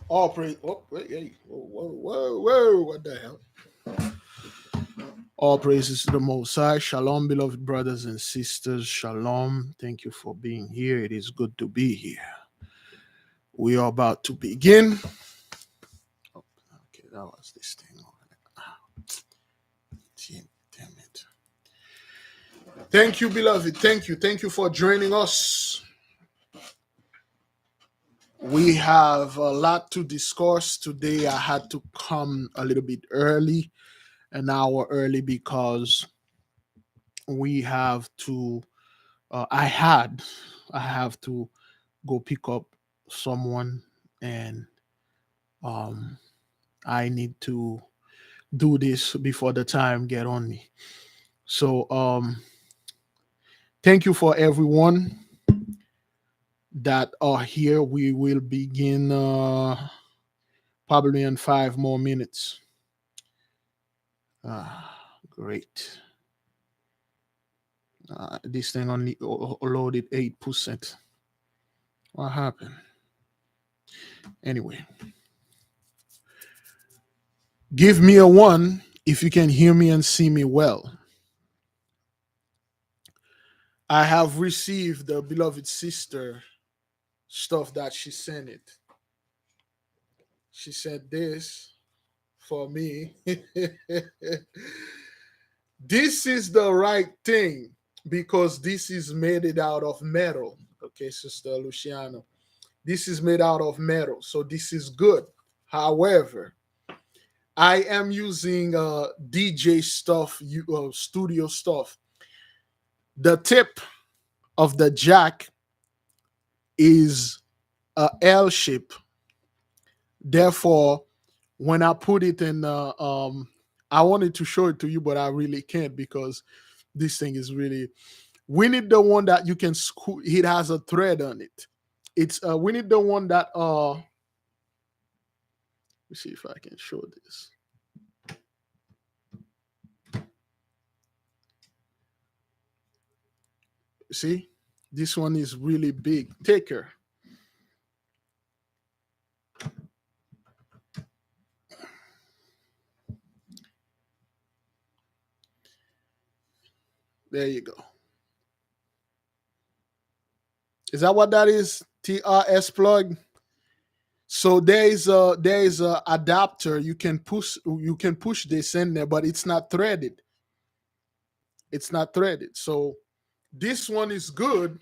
All praise. Oh, wait, hey, whoa, what the hell? All praises to the Most High. Shalom, beloved brothers and sisters. Shalom. Thank you for being here. It is good to be here. We are about to begin. Oh, okay, that was this thing over there. Damn it. Thank you, beloved. Thank you. Thank you for joining us. We have a lot to discuss today. I had to come a little bit early, an hour early, because we have to I have to go pick up someone, and um I need to do this before the time get on me. So thank you for everyone that are here. We will begin probably in 5 more minutes. Great. This thing only loaded 8%. What happened? Anyway, give me a 1 if you can hear me and see me well. I have received the beloved sister stuff that she sent it. She said this for me. This is the right thing because this is made it out of metal. Okay, Sister Luciano. This is made out of metal, so this is good. However, I am using DJ stuff, studio stuff. The tip of the jack is a L shape. Therefore, when I put it in, I wanted to show it to you, but I really can't because this thing is really. We need the one that you can. It has a thread on it. It's we need the one that. Let me see if I can show this. See, this one is really big. Take her. There you go. Is that what that is? TRS plug. So there is a adapter. You can push this in there, but it's not threaded. It's not threaded. So this one is good,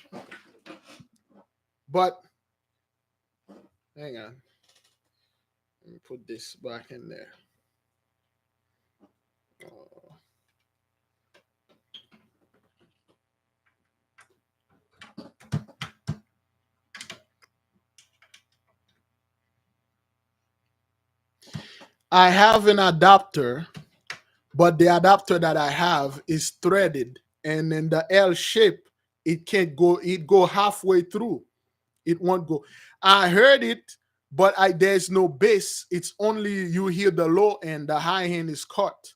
but hang on. Let me put this back in there. I have an adapter, but the adapter that I have is threaded, and in the L shape, it can't go. It go halfway through. It won't go. I heard it, but there's no bass. It's only you hear the low end. The high end is cut.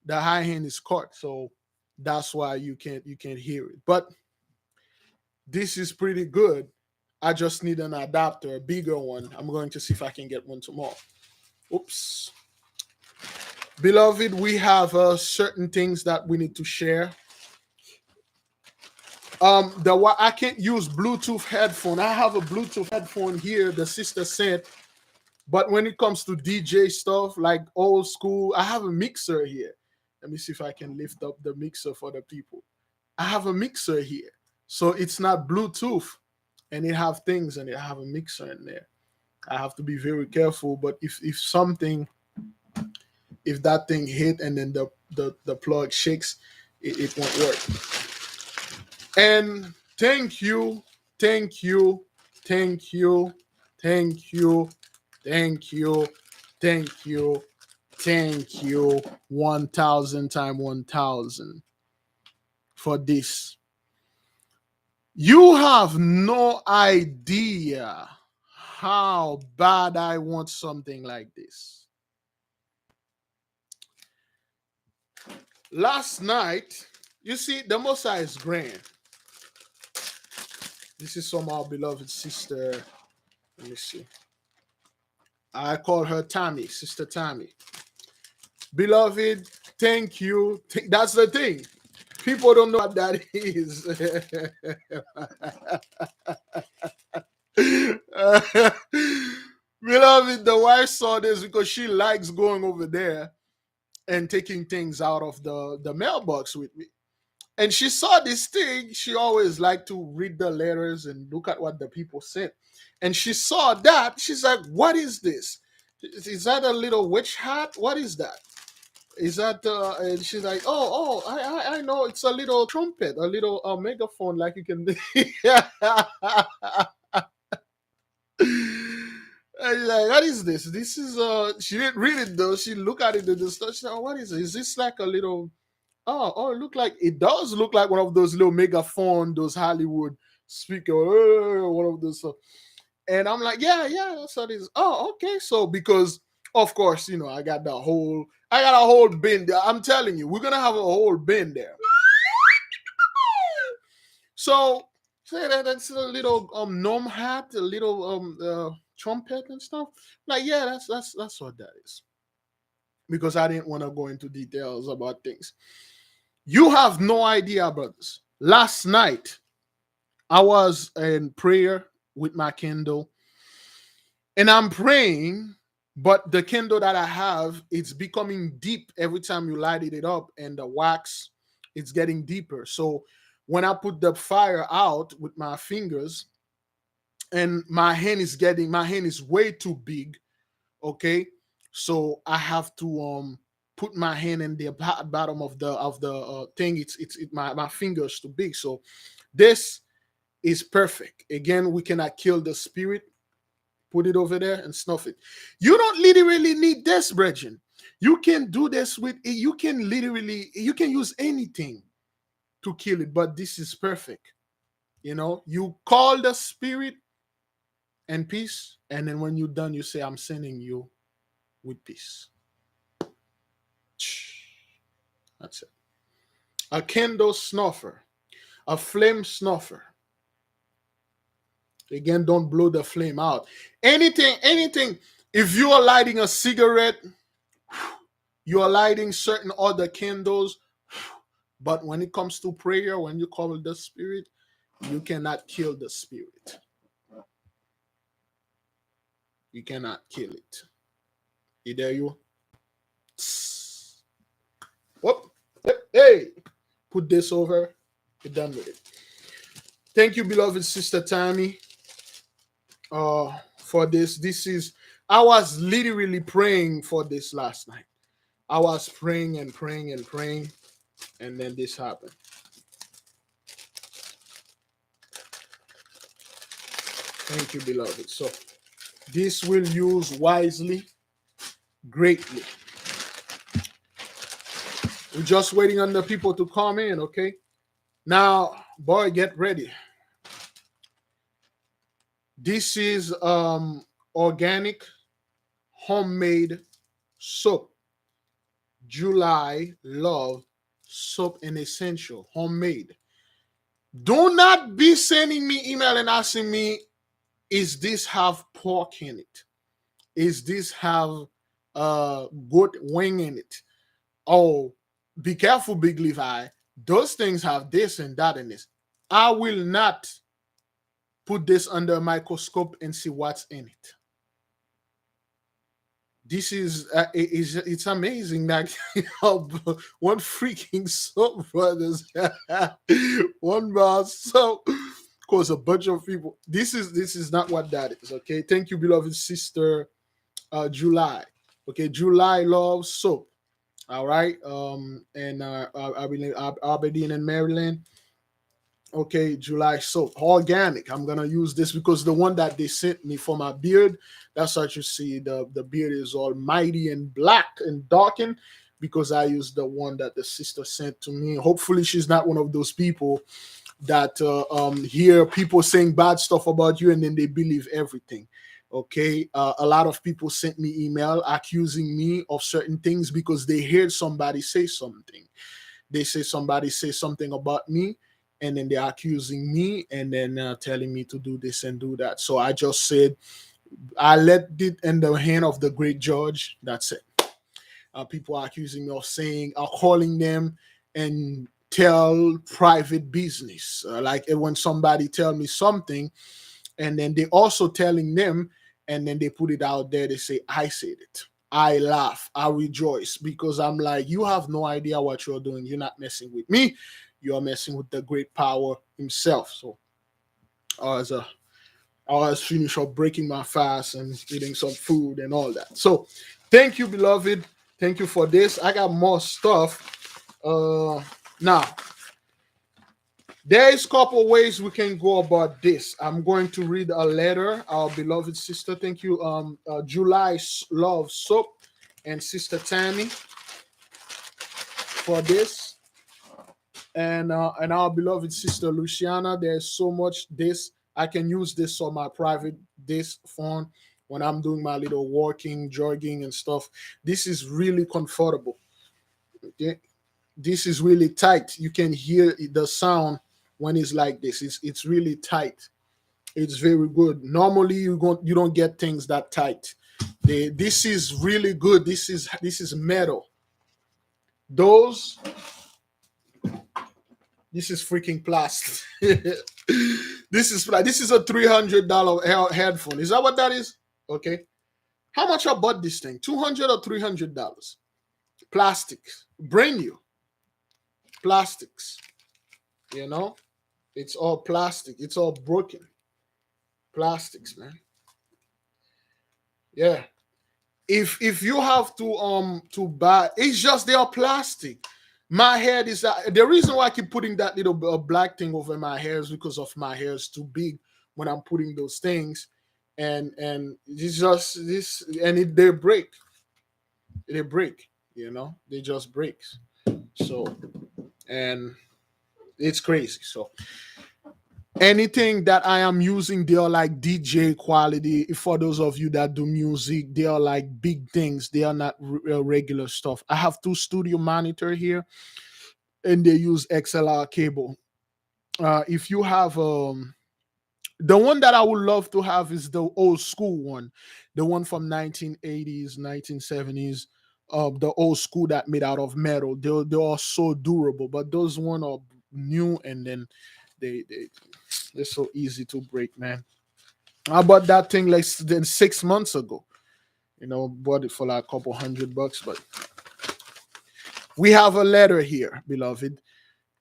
The high end is cut, so that's why you can't hear it. But this is pretty good. I just need an adapter, a bigger one. I'm going to see if I can get one tomorrow. Oops. Beloved, we have certain things that we need to share. I can't use Bluetooth headphone. I have a Bluetooth headphone here, the sister said, but when it comes to DJ stuff like old school, I have a mixer here. Let me see if I can lift up the mixer for the people. I have a mixer here, so it's not Bluetooth, and it have things, and it have a mixer in there. I have to be very careful, but if that thing hit and then the plug shakes, it won't work. And thank you 1,000 times 1,000 for this. You have no idea how bad I want something like this. Last night, you see, the Most High is grand. This is from our beloved sister. Let me see. I call her Tammy, Sister Tammy. Beloved, thank you. That's the thing. People don't know what that is. Beloved, the wife saw this because she likes going over there and taking things out of the mailbox with me. And she saw this thing. She always liked to read the letters and look at what the people sent. And she saw that. She's like, what is this? Is that a little witch hat? What is that? Is that and she's like, I know, it's a little trumpet, a little megaphone, like you can. And she's like, what is this? This is she didn't read it though. She looked at it and just she said, oh, what is it? Is this like a little it look like, it does look like one of those little megaphone, those Hollywood speaker, one of those and I'm like, yeah, that's what it is. Oh, okay. So because of course, I got a whole bin there. I'm telling you, we're gonna have a whole bin there. So say that's a little gnome hat, a little trumpet and stuff. Like, yeah, that's what that is. Because I didn't want to go into details about things. You have no idea, brothers. Last night, I was in prayer with my candle, and I'm praying, but the candle that I have, it's becoming deep every time you light it up, and the wax, it's getting deeper. So when I put the fire out with my fingers, and my hand is way too big, okay? So I have to put my hand in the bottom of the thing. My fingers too big. So this is perfect. Again, we cannot kill the spirit. Put it over there and snuff it. You don't literally need this, brethren. You can do this with it. You can use anything to kill it, but this is perfect. You call the spirit and peace, and then when you're done, you say, I'm sending you with peace. That's it. A candle snuffer, a flame snuffer. Again, don't blow the flame out. Anything. If you are lighting a cigarette, you are lighting certain other candles, but when it comes to prayer, when you call the spirit, you cannot kill the spirit. You cannot kill it. Either you. Whoop. Hey, put this over. You're done with it. Thank you, beloved Sister Tammy, for this. I was literally praying for this last night. I was praying and praying and praying, and then this happened. Thank you, beloved. So this will use wisely, greatly. We're just waiting on the people to come in, okay? Now, boy, get ready. This is organic, homemade soap. July Love soap and essential, homemade. Do not be sending me email and asking me, is this have pork in it? Is this have goat wing in it? Oh, be careful, Big Levi. Those things have this and that in this. I will not put this under a microscope and see what's in it. This is it's amazing that one freaking soap, brothers, one bar soap, cause a bunch of people. This is not what that is. Okay, thank you, beloved sister, July. Okay, July Love soap. All right, and Aberdeen and Maryland. Okay, July soap, organic. I'm gonna use this because the one that they sent me for my beard, that's what you see. The beard is all mighty and black and darkened because I used the one that the sister sent to me. Hopefully, she's not one of those people that hear people saying bad stuff about you and then they believe everything. Okay, a lot of people sent me email accusing me of certain things because they heard somebody say something. They say somebody say something about me, and then they're accusing me and then telling me to do this and do that. So I just said, I let it in the hand of the great judge. That's it. People are accusing me of saying, calling them and tell private business. Like when somebody tell me something, and then they also telling them, and then they put it out there. They say, I said it. I laugh. I rejoice because I'm like, you have no idea what you're doing. You're not messing with me. You're messing with the great power himself. So as a I was finish up breaking my fast and eating some food and all that. So thank you, beloved. Thank you for this. I got more stuff. Now, there is a couple ways we can go about this. I'm going to read a letter, our beloved sister. Thank you, July Love Soap and Sister Tammy for this. And our beloved sister Luciana. There's so much this. I can use this on my private this phone when I'm doing my little walking, jogging, and stuff. This is really comfortable. Okay? This is really tight. You can hear the sound when it's like this. It's really tight. It's very good. Normally you don't get things that tight. This is really good. This is metal. Those This is freaking plastic. This is a $300 headphone. Is that what that is? Okay. How much I bought this thing? $200 or $300? Plastics, brand new plastics. You know, it's all plastic. It's all broken plastics, man. Yeah. If you have to buy, it's just they are plastic. My hair is the reason why I keep putting that little black thing over my hair is because of my hair is too big when I'm putting those things, and it's just this, and they break, they just break. So, and it's crazy. So anything that I am using, they are like DJ quality. For those of you that do music, they are like big things. They are not regular stuff. I have two studio monitor here, and they use XLR cable. If you have the one that I would love to have is the old school one, the one from 1980s, 1970s. The old school that made out of metal. They are so durable, but those one are new, and then they're so easy to break, man. I bought that thing less than 6 months ago. Bought it for like a couple $100, but we have a letter here, beloved.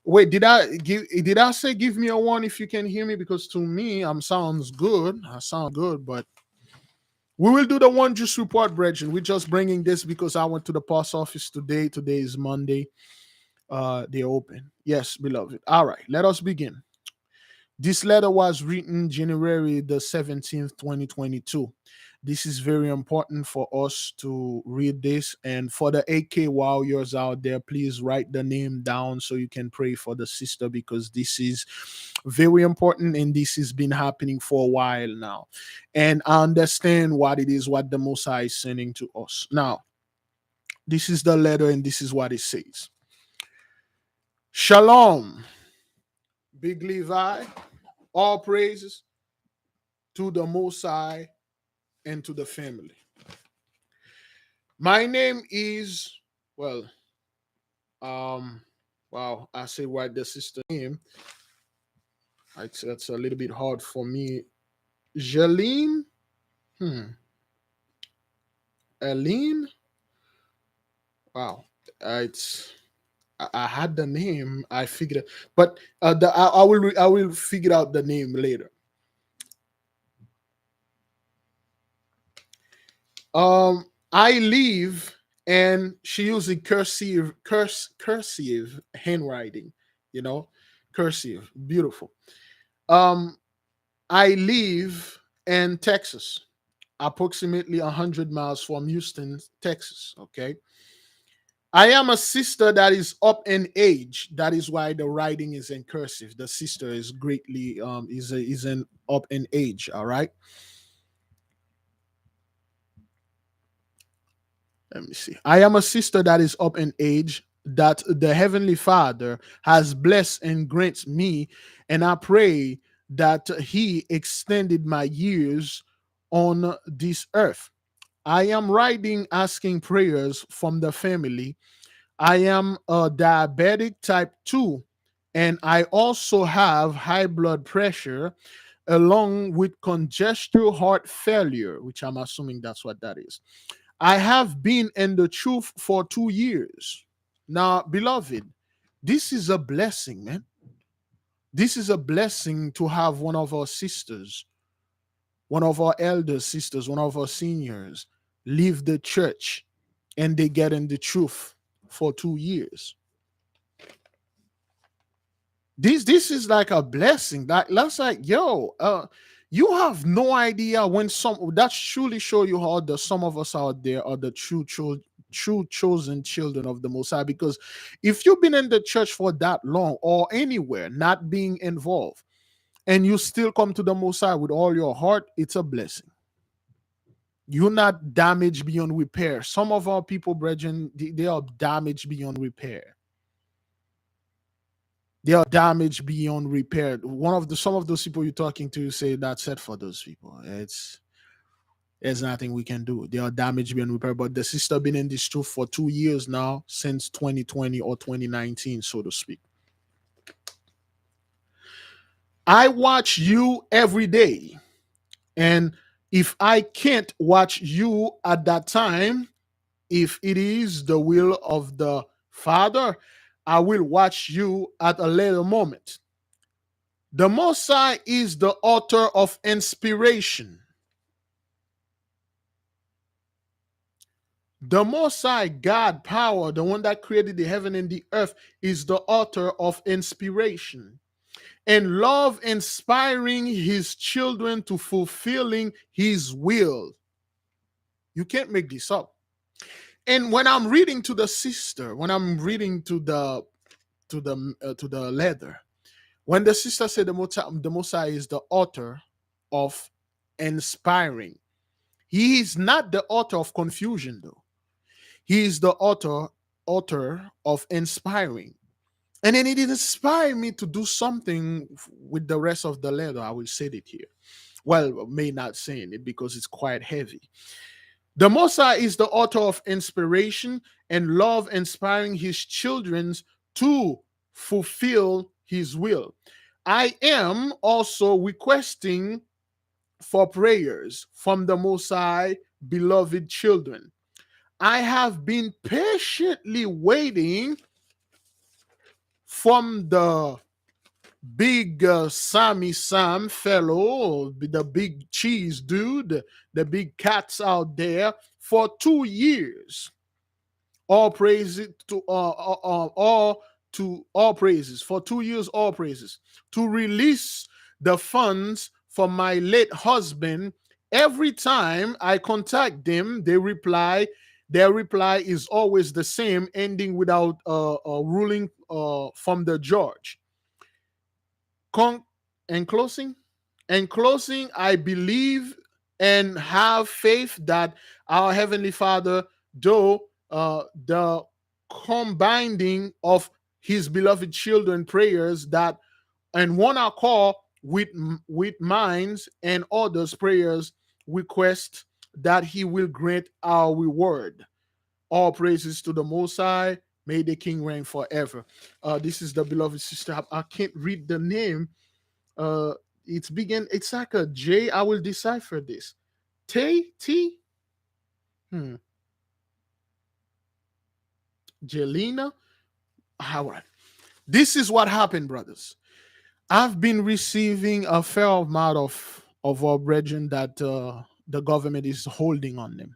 Wait, did I say give me a one if you can hear me? Because to me, sounds good. I sound good, but we will do the Wondrous report, brethren. We're just bringing this because I went to the post office today. Today is Monday. They're open. Yes, beloved. All right, let us begin. This letter was written January the 17th, 2022. This is very important for us to read this. And for the AK warriors out there, please write the name down so you can pray for the sister, because this is very important and this has been happening for a while now. And I understand what it is, what the Most High is sending to us. Now, this is the letter and this is what it says. Shalom, Big Levi. All praises to the Most High and to the family. My name is, well, wow, I say what the sister name. That's a little bit hard for me. Jeline? Aline? Wow. It's I had the name. I figured, but I will figure out the name later. I leave, and she using cursive handwriting, cursive, beautiful. Um, I live in Texas, approximately 100 miles from Houston, Texas. Okay. I am a sister that is up in age. That is why the writing is in cursive. The sister is greatly is in up in age. All right. Let me see. I am a sister that is up in age, that the Heavenly Father has blessed and grants me, and I pray that He extended my years on this earth. I am writing asking prayers from the family. I am a diabetic type 2, and I also have high blood pressure along with congestive heart failure, which I'm assuming that's what that is. I have been in the truth for 2 years. Now, beloved, this is a blessing, man. This is a blessing to have one of our sisters, one of our elder sisters, one of our seniors leave the church and they get in the truth for 2 years. This is like a blessing. That's like, yo, you have no idea when some that truly show you how the some of us out there are the true chosen children of the Most High. Because if you've been in the church for that long or anywhere, not being involved, and you still come to the Most High with all your heart, it's a blessing. You're not damaged beyond repair. Some of our people, brethren, they are damaged beyond repair. They are damaged beyond repair. Some of those people you're talking to say that's it for those people. There's nothing we can do. They are damaged beyond repair. But the sister been in this truth for 2 years now, since 2020 or 2019, so to speak. I watch you every day. And if I can't watch you at that time, if it is the will of the Father, I will watch you at a later moment. The Most High is the author of inspiration. The Most High, God, power, the one that created the heaven and the earth, is the author of inspiration. And love inspiring his children to fulfilling his will. You can't make this up. And when I'm reading to the sister, when I'm reading to the letter, when the sister said the Most High is the author of inspiring, he is not the author of confusion, though. He is the author of inspiring. And then it inspired me to do something with the rest of the letter. I will say it here. Well, may not say it because it's quite heavy. The Most High is the author of inspiration and love, inspiring his children to fulfill his will. I am also requesting for prayers from the Most High, beloved children. I have been patiently waiting from the big Sammy Sam fellow, the big cheese dude, the big cats out there for 2 years. All praises to all praises for 2 years. All praises to release the funds for my late husband. Every time I contact them, they reply. Their reply is always the same, ending without a ruling from the judge. In closing, I believe and have faith that our Heavenly Father, though the combining of His beloved children prayers that and one accord with minds and others prayers request that He will grant our reward. All praises to the Most High. May the King reign forever. This is the beloved sister. I can't read the name. Uh, it's like a J. I will decipher this. T. Jelena. All right. This is what happened, brothers. I've been receiving a fair amount of our brethren that the government is holding on them.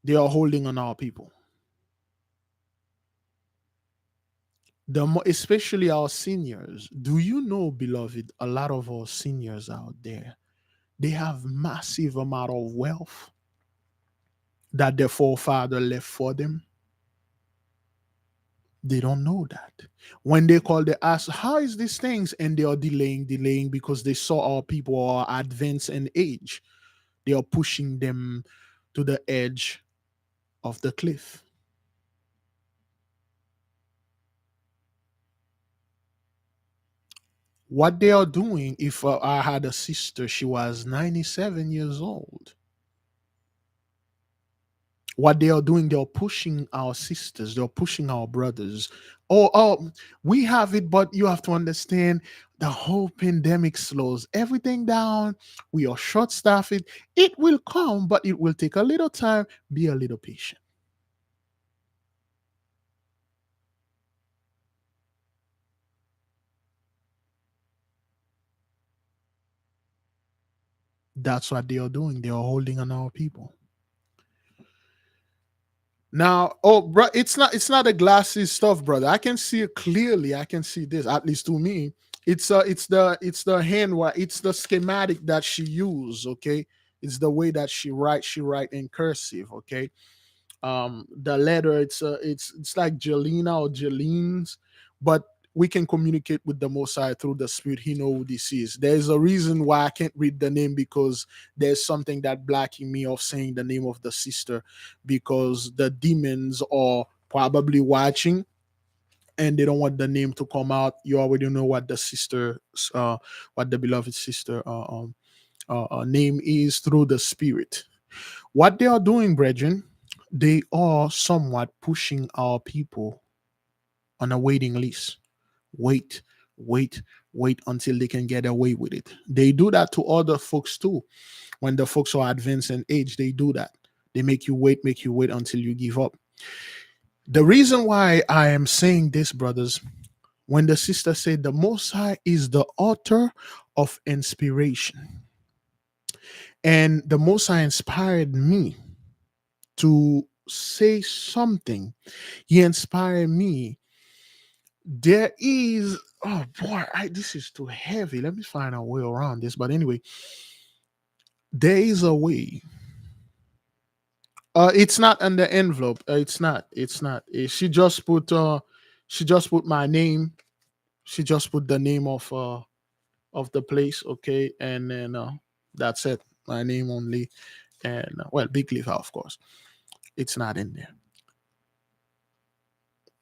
They are holding on our people. Especially our seniors. Do you know, beloved, a lot of our seniors out there, they have massive amount of wealth that their forefather left for them. They don't know that. When they call, they ask, how is these things? And they are delaying because they saw our people are advanced in age. They are pushing them to the edge of the cliff. What they are doing, if I had a sister, she was 97 years old. What they are doing, they're pushing our sisters, they're pushing our brothers. Oh, we have it, but you have to understand the whole pandemic slows everything down. We are short staffed. It will come, but it will take a little time. Be a little patient. That's what they are doing. They are holding on our people. Now, oh, bro, it's not the glasses stuff, brother. I can see it clearly. I can see this, at least to me. It's the hand, it's the schematic that she used. Okay, it's the way that she write. She write in cursive. Okay, the letter, it's like Jelena or Jelene's, but we can communicate with the Most High through the Spirit. He know who this is. There's a reason why I can't read the name, because there's something that blocking me of saying the name of the sister, because the demons are probably watching and they don't want the name to come out. You already know what the sister, what the beloved sister name is through the Spirit. What they are doing, brethren, they are somewhat pushing our people on a waiting list. Wait, wait, wait until they can get away with it. They do that to other folks too. When the folks are advanced in age, they do that. They make you wait until you give up. The reason why I am saying this, brothers, when the sister said the Most High is the author of inspiration, and the Most High inspired me to say something. He inspired me. There is, oh boy, this is too heavy. Let me find a way around this. But anyway, there is a way. It's not on the envelope. It's not. It's not. She just put my name. She just put the name of the place. Okay, and then that's it. My name only, and well, Big Leaf, of course. It's not in there.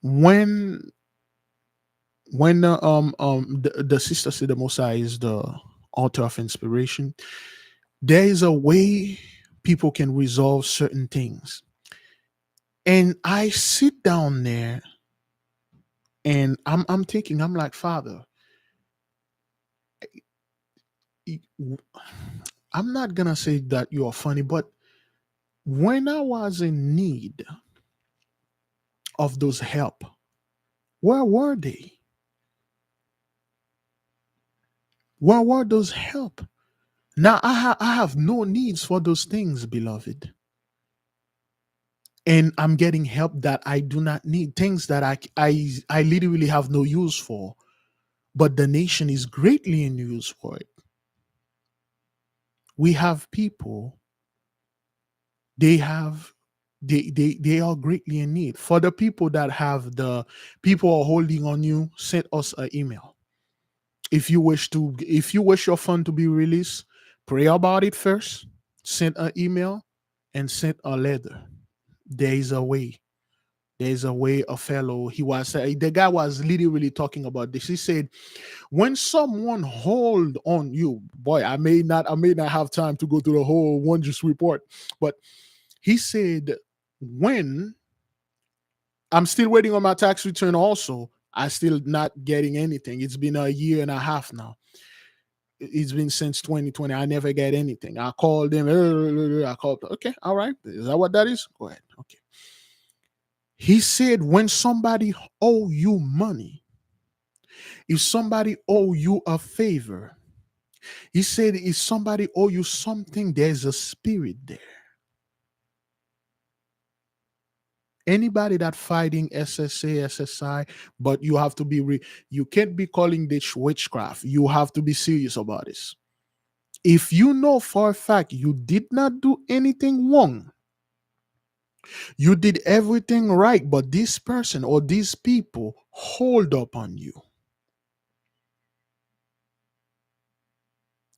When the sister said the Mosiah is the author of inspiration, there is a way people can resolve certain things. And I sit down there and I'm thinking, I'm like, Father, I'm not gonna say that you are funny, but when I was in need of those help, where were they? Where were those help? Now I have no needs for those things, beloved. And I'm getting help that I do not need, things that I literally have no use for, but the nation is greatly in use for it. We have people, they have they are greatly in need. For the people that have the people are holding on you, send us an email. If you wish your fund to be released, pray about it first, send an email and send a letter. There is a way. There's a way. A fellow, he was the guy was literally talking about this. He said, when someone hold on you, boy, I may not have time to go through the whole Wondrous report, but he said, when I'm still waiting on my tax return, also, I still not getting anything. It's been a year and a half now. It's been since 2020. I never get anything. I called them. I called. Okay, all right. Is that what that is? Go ahead. Okay. He said, when somebody owe you money, if somebody owe you a favor, he said, if somebody owe you something, there's a spirit there. Anybody that fighting SSA, SSI, but you have to you can't be calling this witchcraft. You have to be serious about this. If you know for a fact you did not do anything wrong, you did everything right, but this person or these people hold up on you,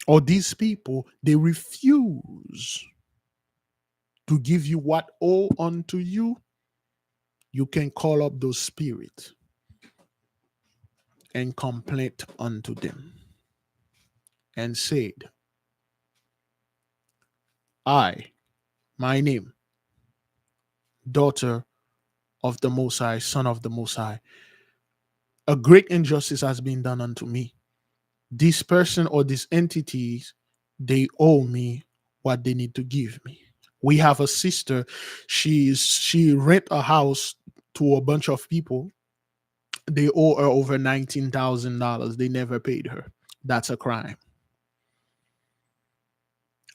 or these people, they refuse to give you what owe unto you, you can call up those spirits and complain unto them. and said, I, my name, daughter of the Most High, son of the Most High, a great injustice has been done unto me. This person or these entities, they owe me what they need to give me. We have a sister. She rent a house to a bunch of people. They owe her over $19,000. They never paid her. That's a crime.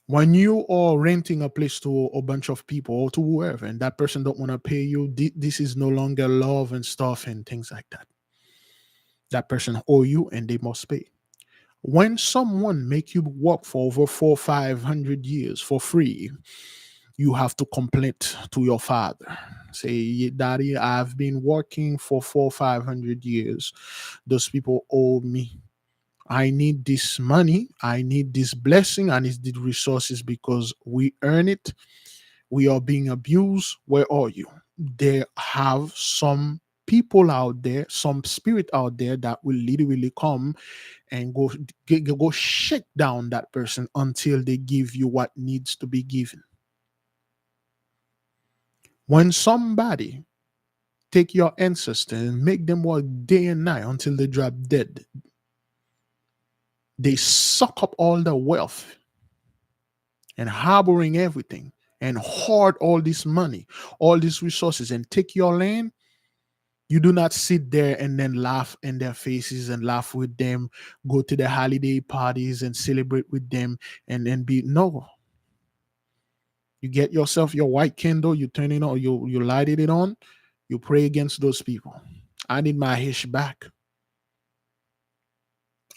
When you are renting a place to a bunch of people or to whoever, and that person don't want to pay you, this is no longer love and stuff and things like that. That person owe you and they must pay. When someone make you work for over 400-500 years for free, you have to complain to your father. Say, Daddy, I've been working for 400-500 years. Those people owe me. I need this money. I need this blessing. I need the resources because we earn it. We are being abused. Where are you? There have some people out there, some spirit out there that will literally come and go shake down that person until they give you what needs to be given. When somebody take your ancestors and make them work day and night until they drop dead, they suck up all the wealth and harboring everything and hoard all this money, all these resources, and take your land. You do not sit there and then laugh in their faces and laugh with them, go to the holiday parties and celebrate with them, and then be no. You get yourself your white candle, you turn it on, you lighted it on, you pray against those people. I need my hish back.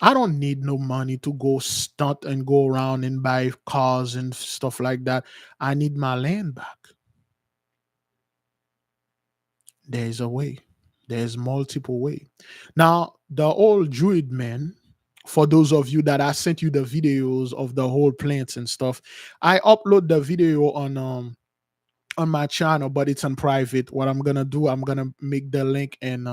I don't need no money to go stunt and go around and buy cars and stuff like that. I need my land back. There's a way. There's multiple way. Now, the old Druid man, for those of you that I sent you the videos of the whole plants and stuff, I upload the video on my channel, but it's on private. What I'm gonna do, I'm gonna make the link and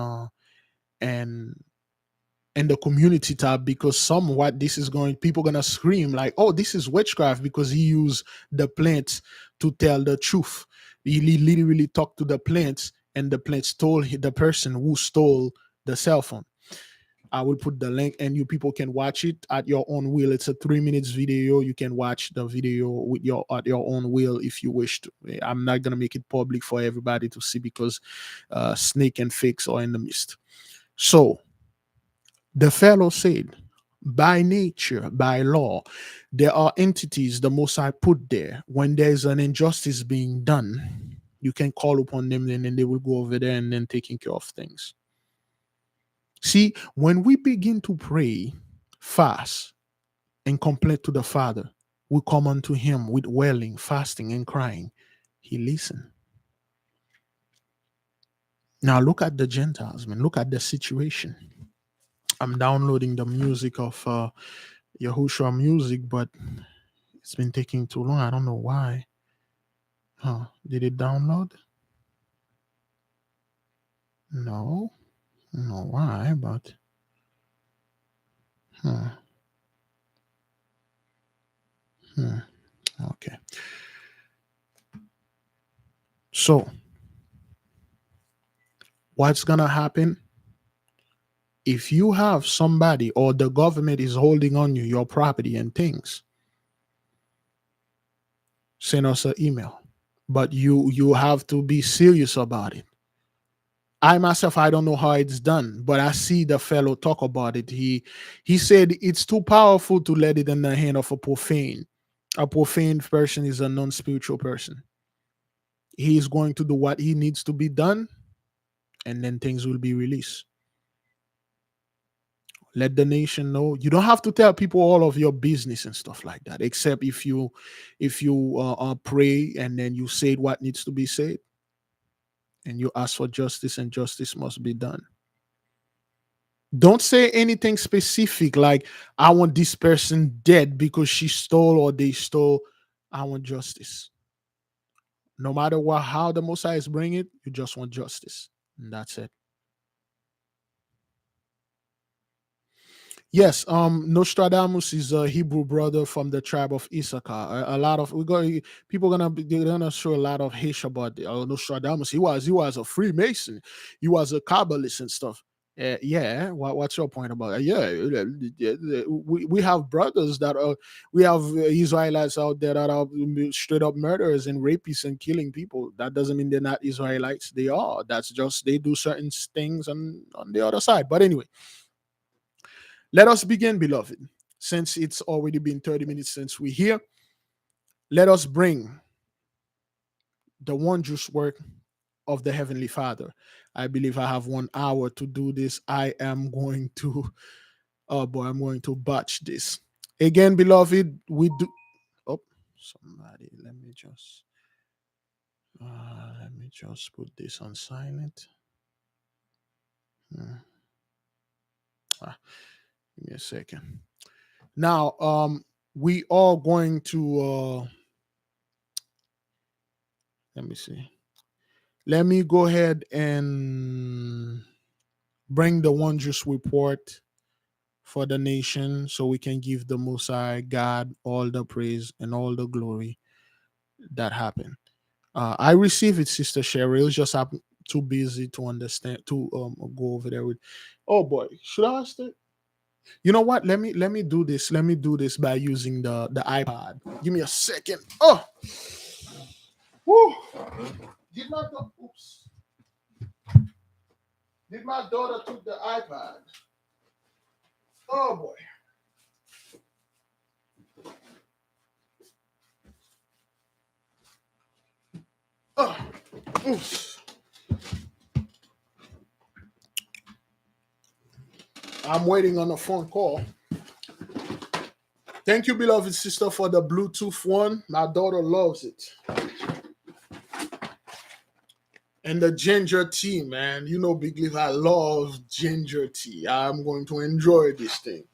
in the community tab, because somewhat this is going, people gonna scream like, oh, this is witchcraft because he used the plants to tell the truth. He literally talked to the plants and the plants told the person who stole the cell phone. I will put the link and you people can watch it at your own will. It's a 3 minutes video. You can watch the video with your at your own will if you wish to. I'm not gonna make it public for everybody to see because snake and fakes are in the midst. So the fellow said, by nature, by law, there are entities the Most High put there. When there's an injustice being done, you can call upon them and then they will go over there and then taking care of things. See, when we begin to pray, fast, and complain to the Father, we come unto Him with wailing, fasting, and crying. He listens. Now look at the Gentiles, man. Look at the situation. I'm downloading the music of Yahushua music, but it's been taking too long. I don't know why. Huh? Did it download? No. I don't know why, but huh. Okay. So what's gonna happen if you have somebody or the government is holding on you your property and things? Send us an email, but you have to be serious about it. I myself, I don't know how it's done, but I see the fellow talk about it. He said it's too powerful to let it in the hand of a profane. A profane person is a non-spiritual person. He is going to do what he needs to be done, and then things will be released. Let the nation know. You don't have to tell people all of your business and stuff like that, except if you pray and then you say what needs to be said, and you ask for justice, and justice must be done. Don't say anything specific like, I want this person dead because she stole or they stole. I want justice. No matter what, how the Messiah is bringing it, you just want justice. And that's it. Yes, Nostradamus is a Hebrew brother from the tribe of Issachar. A lot of we go people they're gonna show a lot of hate about Nostradamus. He was a Freemason, he was a Kabbalist and stuff. Yeah, what's your point about it? We have brothers that are we have Israelites out there that are straight up murderers and rapists and killing people. That doesn't mean they're not Israelites. They are. That's just they do certain things on the other side. But anyway, let us begin, beloved. Since it's already been 30 minutes since we're here, let us bring the wondrous work of the Heavenly Father. I believe I have 1 hour to do this. I am going to, oh boy, I'm going to botch this. Again, beloved, we do. Oh, somebody, let me just put this on silent. Hmm. Ah, give me a second. Now, we are going to, let me see. Let me go ahead and bring the wondrous report for the nation so we can give the Most High God all the praise and all the glory that happened. I received it, Sister Sherry. It was just too busy to understand to go over there with. Oh boy, should I ask it? You know what? Let me do this. Let me do this by using the iPad. Give me a second. Oh, woo! Did my oops? Did my daughter took the iPad? Oh boy. Oh, oof. I'm waiting on a phone call. Thank you, beloved sister, for the Bluetooth one. My daughter loves it. And the ginger tea, man. You know, Big Leaf, I love ginger tea. I'm going to enjoy this thing.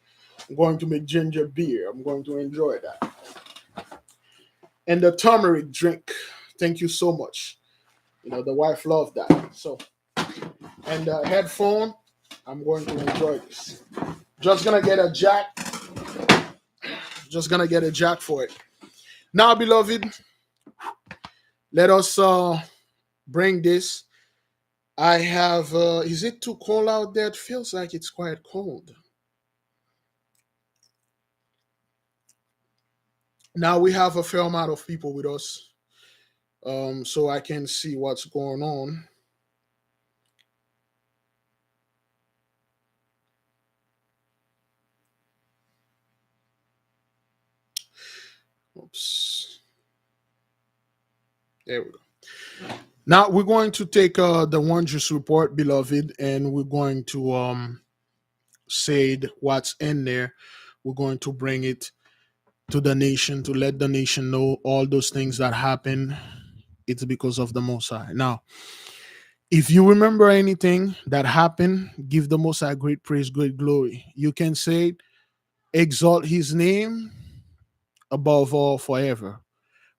I'm going to make ginger beer. I'm going to enjoy that. And the turmeric drink. Thank you so much. You know, the wife loved that. So, and the headphone, I'm going to enjoy this. Just gonna get a jack. Just gonna get a jack for it. Now, beloved, let us bring this. I have is it too cold out there? It feels like it's quite cold. Now we have a fair amount of people with us. So I can see what's going on. Oops. There we go. Now we're going to take the wondrous report, beloved, and we're going to say what's in there. We're going to bring it to the nation to let the nation know all those things that happen. It's because of the Most High. Now, if you remember anything that happened, give the Most High great praise, great glory. You can say, exalt his name above all forever.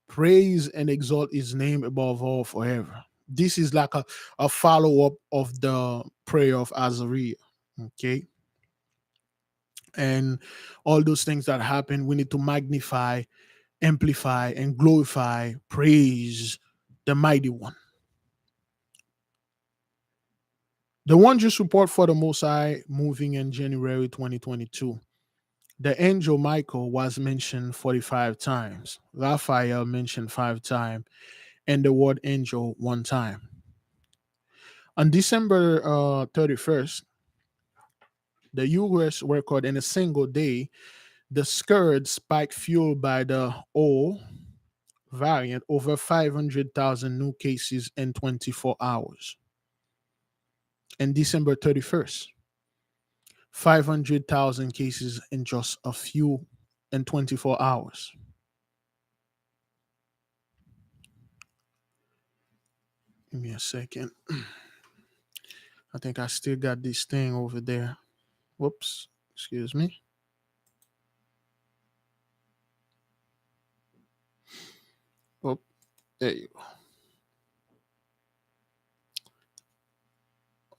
Praise and exalt his name above all forever. This is like a follow up of the prayer of Azariah. Okay. And all those things that happen, we need to magnify, amplify, and glorify, praise the mighty one. The wondrous report for the Most High moving in January 2022. The angel Michael was mentioned 45 times, Raphael mentioned 5 times, and the word angel 1 time. On December 31st, the US record in a single day the scourge spike fueled by the O variant over 500,000 new cases in 24 hours. And December 31st, 500,000 cases in just a few in 24 hours. Give me a second. I think I still got this thing over there. Whoops. Excuse me. Oh, there you go.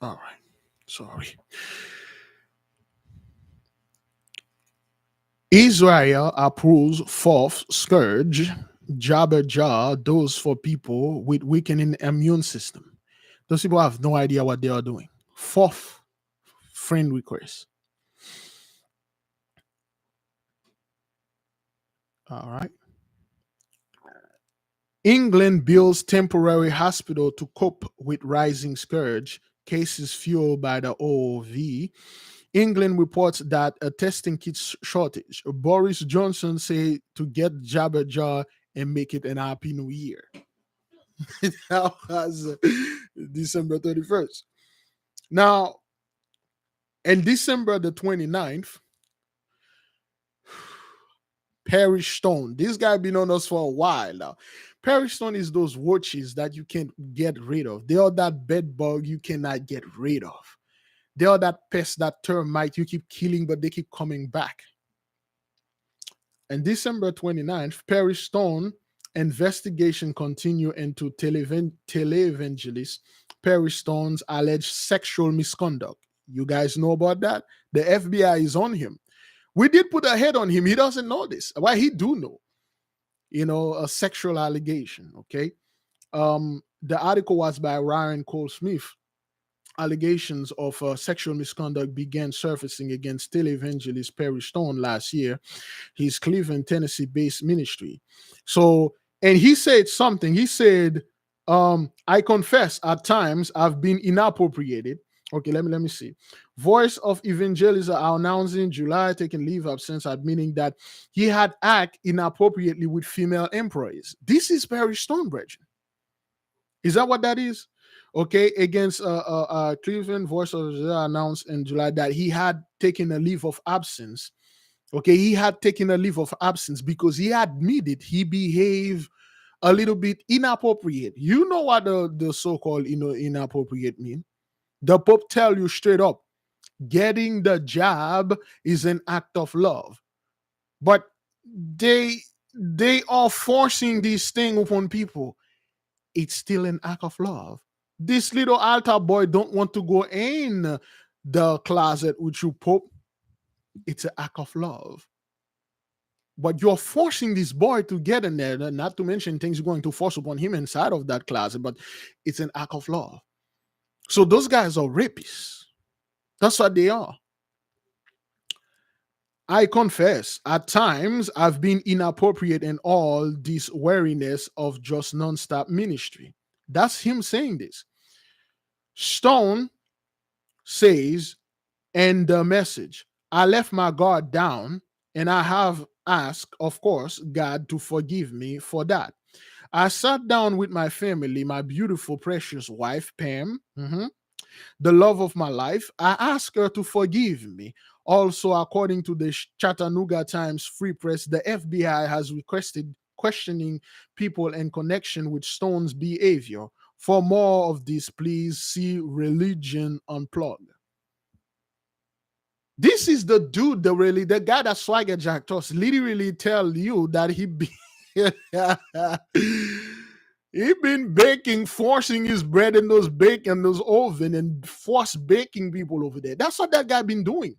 All right. Sorry. Israel approves fourth scourge, Jabberjaw, dose for people with weakening immune system. Those people have no idea what they are doing. Fourth friend request. All right. England builds temporary hospital to cope with rising scourge, cases fueled by the OOV. England reports that a testing kit shortage. Boris Johnson said to get Jabberjaw and make it an happy new year. That was December 31st. Now, in December the 29th, Perish Stone. This guy been on us for a while now. Perish Stone is those roaches that you can't get rid of. They are that bed bug you cannot get rid of. They are that pest, that termite you keep killing, but they keep coming back. And December 29th, Perish Stone investigation continue into televangelist Perish Stone's alleged sexual misconduct. You guys know about that? The FBI is on him. We did put a head on him. He doesn't know this. Why he do know? A sexual allegation. Okay. The article was by Ryan Cole Smith. Allegations of sexual misconduct began surfacing against televangelist Perry Stone last year, his Cleveland, Tennessee-based ministry. So, and he said something. He said, "I confess at times I've been inappropriated." Okay, let me see. Voice of Evangelism are announcing July taking leave absence, admitting that he had acted inappropriately with female employees. This is Perry Stonebridge. Is that what that is? Okay, against Cleveland, Voice of Azariah announced in July that he had taken a leave of absence. Okay, he had taken a leave of absence because he admitted he behaved a little bit inappropriate. You know what the so-called inappropriate mean? The Pope tell you straight up, getting the job is an act of love. But they are forcing these things upon people. It's still an act of love. This little altar boy don't want to go in the closet with you, Pope. It's an act of love. But you're forcing this boy to get in there, not to mention things you're going to force upon him inside of that closet, but it's an act of love. So those guys are rapists. That's what they are. I confess, at times I've been inappropriate in all this wariness of just nonstop ministry. That's him saying this. Stone says in the message, I left my guard down and I have asked, of course, God to forgive me for that. I sat down with my family, my beautiful, precious wife, Pam, the love of my life. I asked her to forgive me. Also, according to the Chattanooga Times Free Press, the FBI has requested questioning people in connection with Stone's behavior. For more of this, please see Religion Unplugged. This is the dude, the guy that swagger jacked us, literally tell you that he be he been baking, forcing his bread in those those oven and force baking people over there. That's what that guy been doing.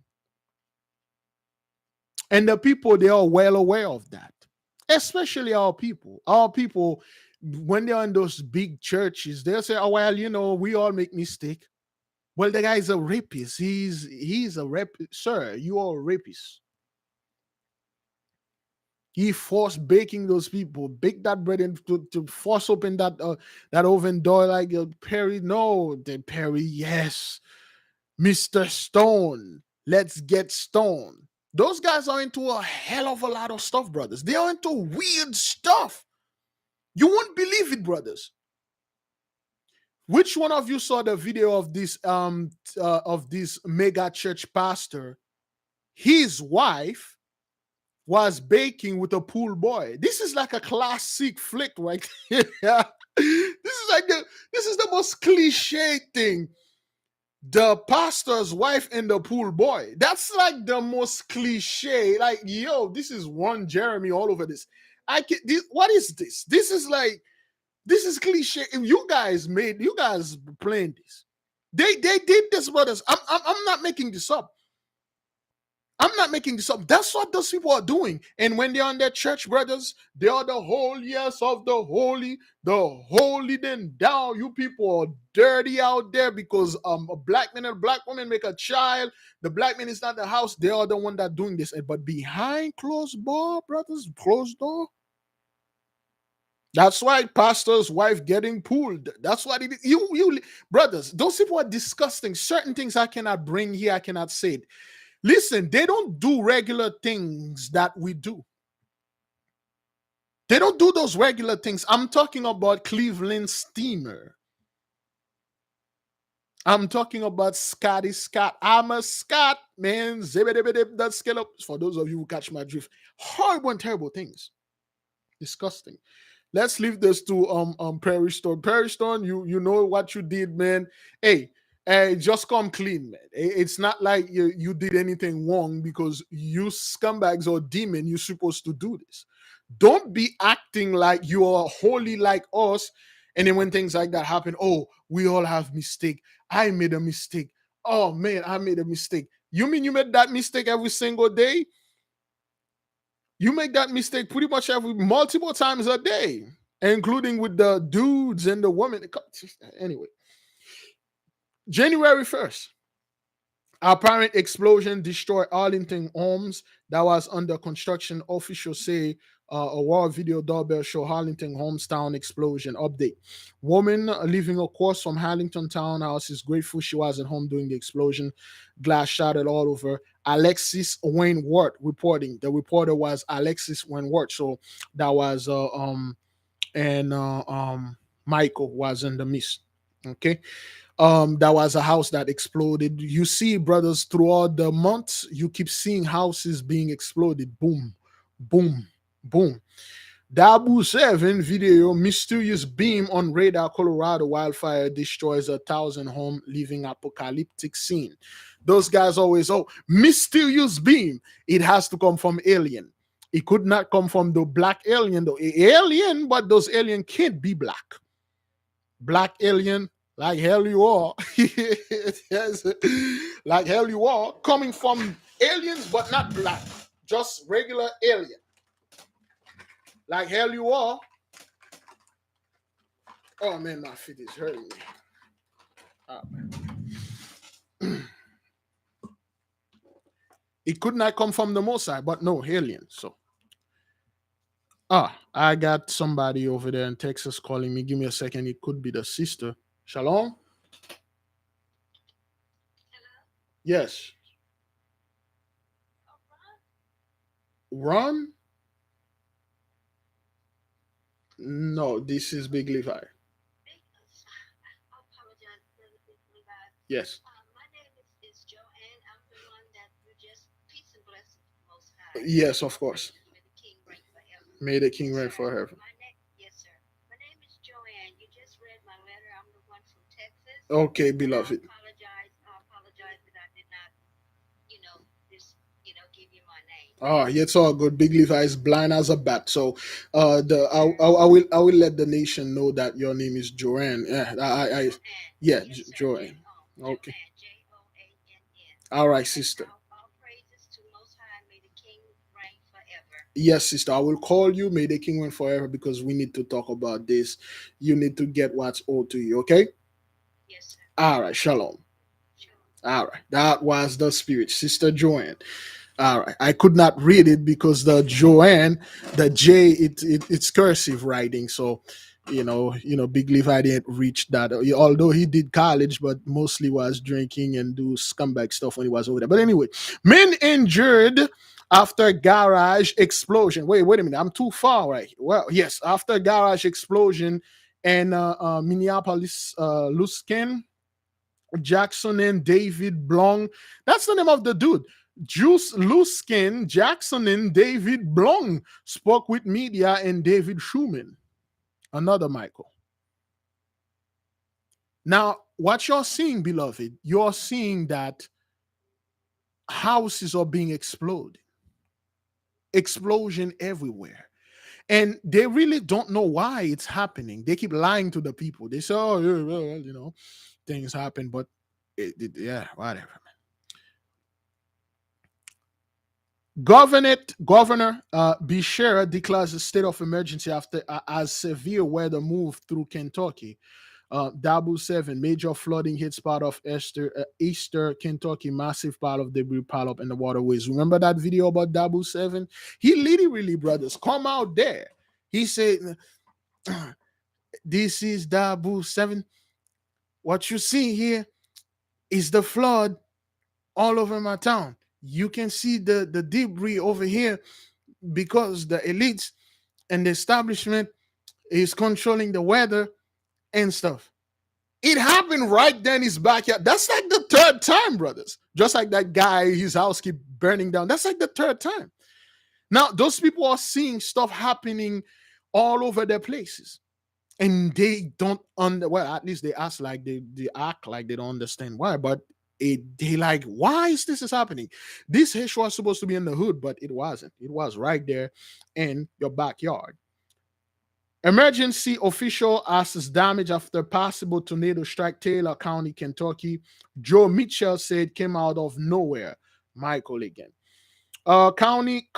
And the people, they are well aware of that. Especially our people. Our people, when they're in those big churches, they'll say, oh, well, we all make mistake. Well, the guy is a rapist. He's a rapist. Sir, you are a rapist. He forced baking those people, bake that bread and to force open that oven door like Perry. No, the Perry, yes. Mr. Stone, let's get stoned. Those guys are into a hell of a lot of stuff, brothers. They are into weird stuff. You won't believe it, brothers. Which one of you saw the video of this mega church pastor? His wife was baking with a pool boy. This is like a classic flick, right? This is the most cliche thing. The pastor's wife and the pool boy. That's like the most cliche. Like, yo, this is one Jeremy all over this. What is this? This is cliche. You guys playing this. They did this, brothers. I'm not making this up. I'm not making this up. That's what those people are doing. And when they're on their church, brothers, they are the holiest of the holy. Then down, you people are dirty out there because a black man and a black woman make a child. The black man is not the house. They are the one that doing this. But behind closed door, brothers, closed door. That's why pastor's wife getting pulled. That's what it is. You brothers, those people are disgusting. Certain things I cannot bring here. I cannot say it. Listen, they don't do regular things that we do. They don't do those regular things. I'm talking about Cleveland Steamer. I'm talking about Scotty Scott. I'm a Scott, man. That scale up. For those of you who catch my drift, horrible and terrible things. Disgusting. Let's leave this to Prairie Stone. Prairie Stone, you know what you did, man. Hey, just come clean, man. It's not like you did anything wrong because you scumbags or demon, you're supposed to do this. Don't be acting like you are holy like us. And then when things like that happen, oh, we all have mistake. I made a mistake. Oh man, I made a mistake. You mean you made that mistake every single day? You make that mistake pretty much every multiple times a day, including with the dudes and the women. Anyway, January 1st, apparent explosion destroyed Arlington homes that was under construction. Officials say a war video doorbell show Harlington hometown explosion update. Woman leaving a course from Harlington townhouse is grateful she wasn't home during the explosion. Glass shattered all over. Alexis Wainwright reporting. The reporter was Alexis Wainwright. So that was Michael was in the midst. Okay. That was a house that exploded. You see, brothers, throughout the months, you keep seeing houses being exploded. Boom, boom, boom. Dabu 7 video, mysterious beam on radar, Colorado wildfire destroys 1,000 home, leaving apocalyptic scene. Those guys always, oh, mysterious beam. It has to come from alien. It could not come from the black alien, though. Alien, but those alien can't be black. Black alien, like hell you are. Yes, like hell you are. Coming from aliens, but not black. Just regular alien. Like hell you are. Oh man, my feet is hurting me. Oh, man. It could not come from the Mossad, but no alien. So I got somebody over there in Texas calling me. Give me a second. It could be the sister. Shalom. Yes. Ron? No, this is Big Levi. Yes. Yes, of course. May the King reign forever. Okay, beloved. Oh, yeah, it's all good. Big Levi is blind as a bat. So, I will let the nation know that your name is Joanne. Yeah, yeah, Joanne. Okay. All right, sister. Yes, sister. I will call you. May the King reign forever because we need to talk about this. You need to get what's owed to you. Okay. All right. Shalom. All right. That was the spirit, Sister Joanne. All right. I could not read it because the Joanne, the J, it's cursive writing. So, Big Levi didn't reach that. Although he did college, but mostly was drinking and do scumbag stuff when he was over there. But anyway, men injured after garage explosion. Wait a minute. I'm too far, right? Well, yes. After garage explosion and Minneapolis, Luskin, Jackson and David Blong. That's the name of the dude. Juice Luskin, Jackson and David Blong spoke with media and David Schumann, another Michael. Now, what you're seeing, beloved, you're seeing that houses are being exploded. Explosion everywhere. And they really don't know why it's happening. They keep lying to the people. They say, oh, yeah, well, things happen, but yeah, whatever. Governor Bishara declares a state of emergency after as severe weather moved through Kentucky. Dabu 7, major flooding hits part of Easter, Kentucky, massive pile of debris pile up in the waterways. Remember that video about Dabu 7? He literally, brothers, come out there. He said, this is Dabu 7. What you see here is the flood all over my town. You can see the debris over here because the elites and the establishment is controlling the weather and stuff. It happened right there in his backyard. That's like the third time, brothers. Just like that guy, his house keep burning down. That's like the third time. Now, those people are seeing stuff happening all over their places. And they don't well, at least they act like they act like they don't understand why, but they like, why is this happening? This issue was supposed to be in the hood, but it wasn't. It was right there in your backyard. Emergency official asks damage after possible tornado strike Taylor County, Kentucky. Joe Mitchell said came out of nowhere. Michael again. County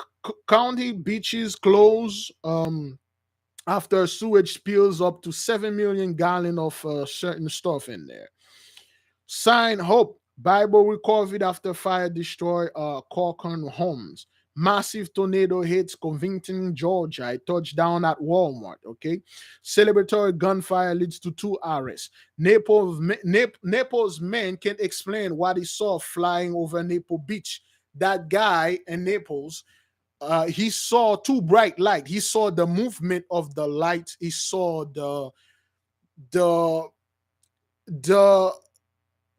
beaches close after sewage spills up to 7 million gallons of certain stuff in there. Sign hope. Bible recovered after fire destroy Corcoran homes. Massive tornado hits Covington, Georgia. It touched down at Walmart. Okay. Celebratory gunfire leads to 2 arrests. Naples men can't explain what he saw flying over Naples Beach. That guy in Naples, he saw 2 bright lights. He saw the movement of the lights. He saw the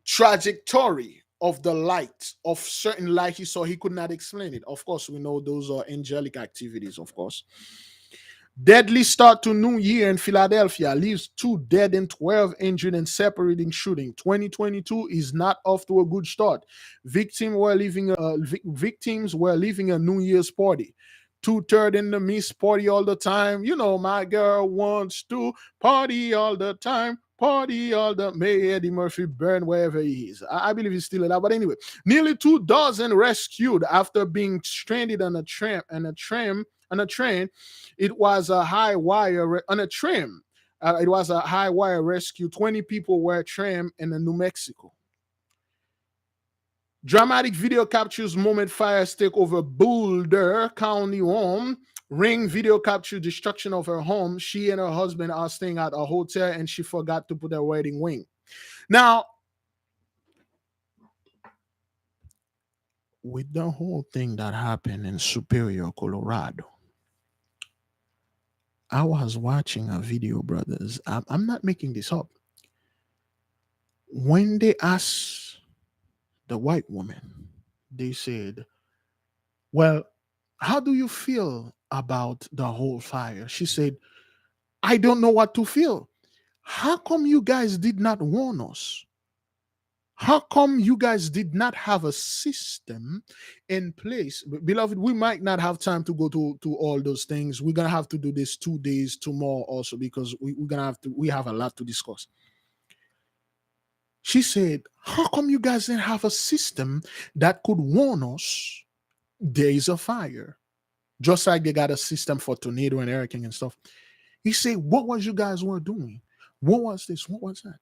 trajectory of the light, of certain light he saw. He could not explain it. Of course, we know those are angelic activities, of course. Deadly start to New Year in Philadelphia leaves 2 dead and 12 injured in separating shooting. 2022 is not off to a good start. Victims were leaving a New Year's party. 2/3 in the miss party all the time. You know, my girl wants to party all the time. Party all the May Eddie Murphy burn wherever he is. I believe he's still alive. But anyway, nearly 2 dozen rescued after being stranded on a train. It was a high wire on a tram. It was a high wire rescue. 20 people were trammed in New Mexico. Dramatic video captures moment fires take over Boulder County home. Ring video captured destruction of her home. She and her husband are staying at a hotel and she forgot to put her wedding ring. Now, with the whole thing that happened in Superior, Colorado, I was watching a video, brothers. I'm not making this up. When they asked the white woman, they said, well, how do you feel about the whole fire? She said, I don't know what to feel. How come you guys did not warn us? How come you guys did not have a system in place? Beloved, we might not have time to go to all those things. We're gonna have to do this 2 days tomorrow also, because we have a lot to discuss. She said, how come you guys didn't have a system that could warn us there is a fire? Just like they got a system for tornado and hurricane and stuff. He said, what was you guys were doing? What was this? What was that?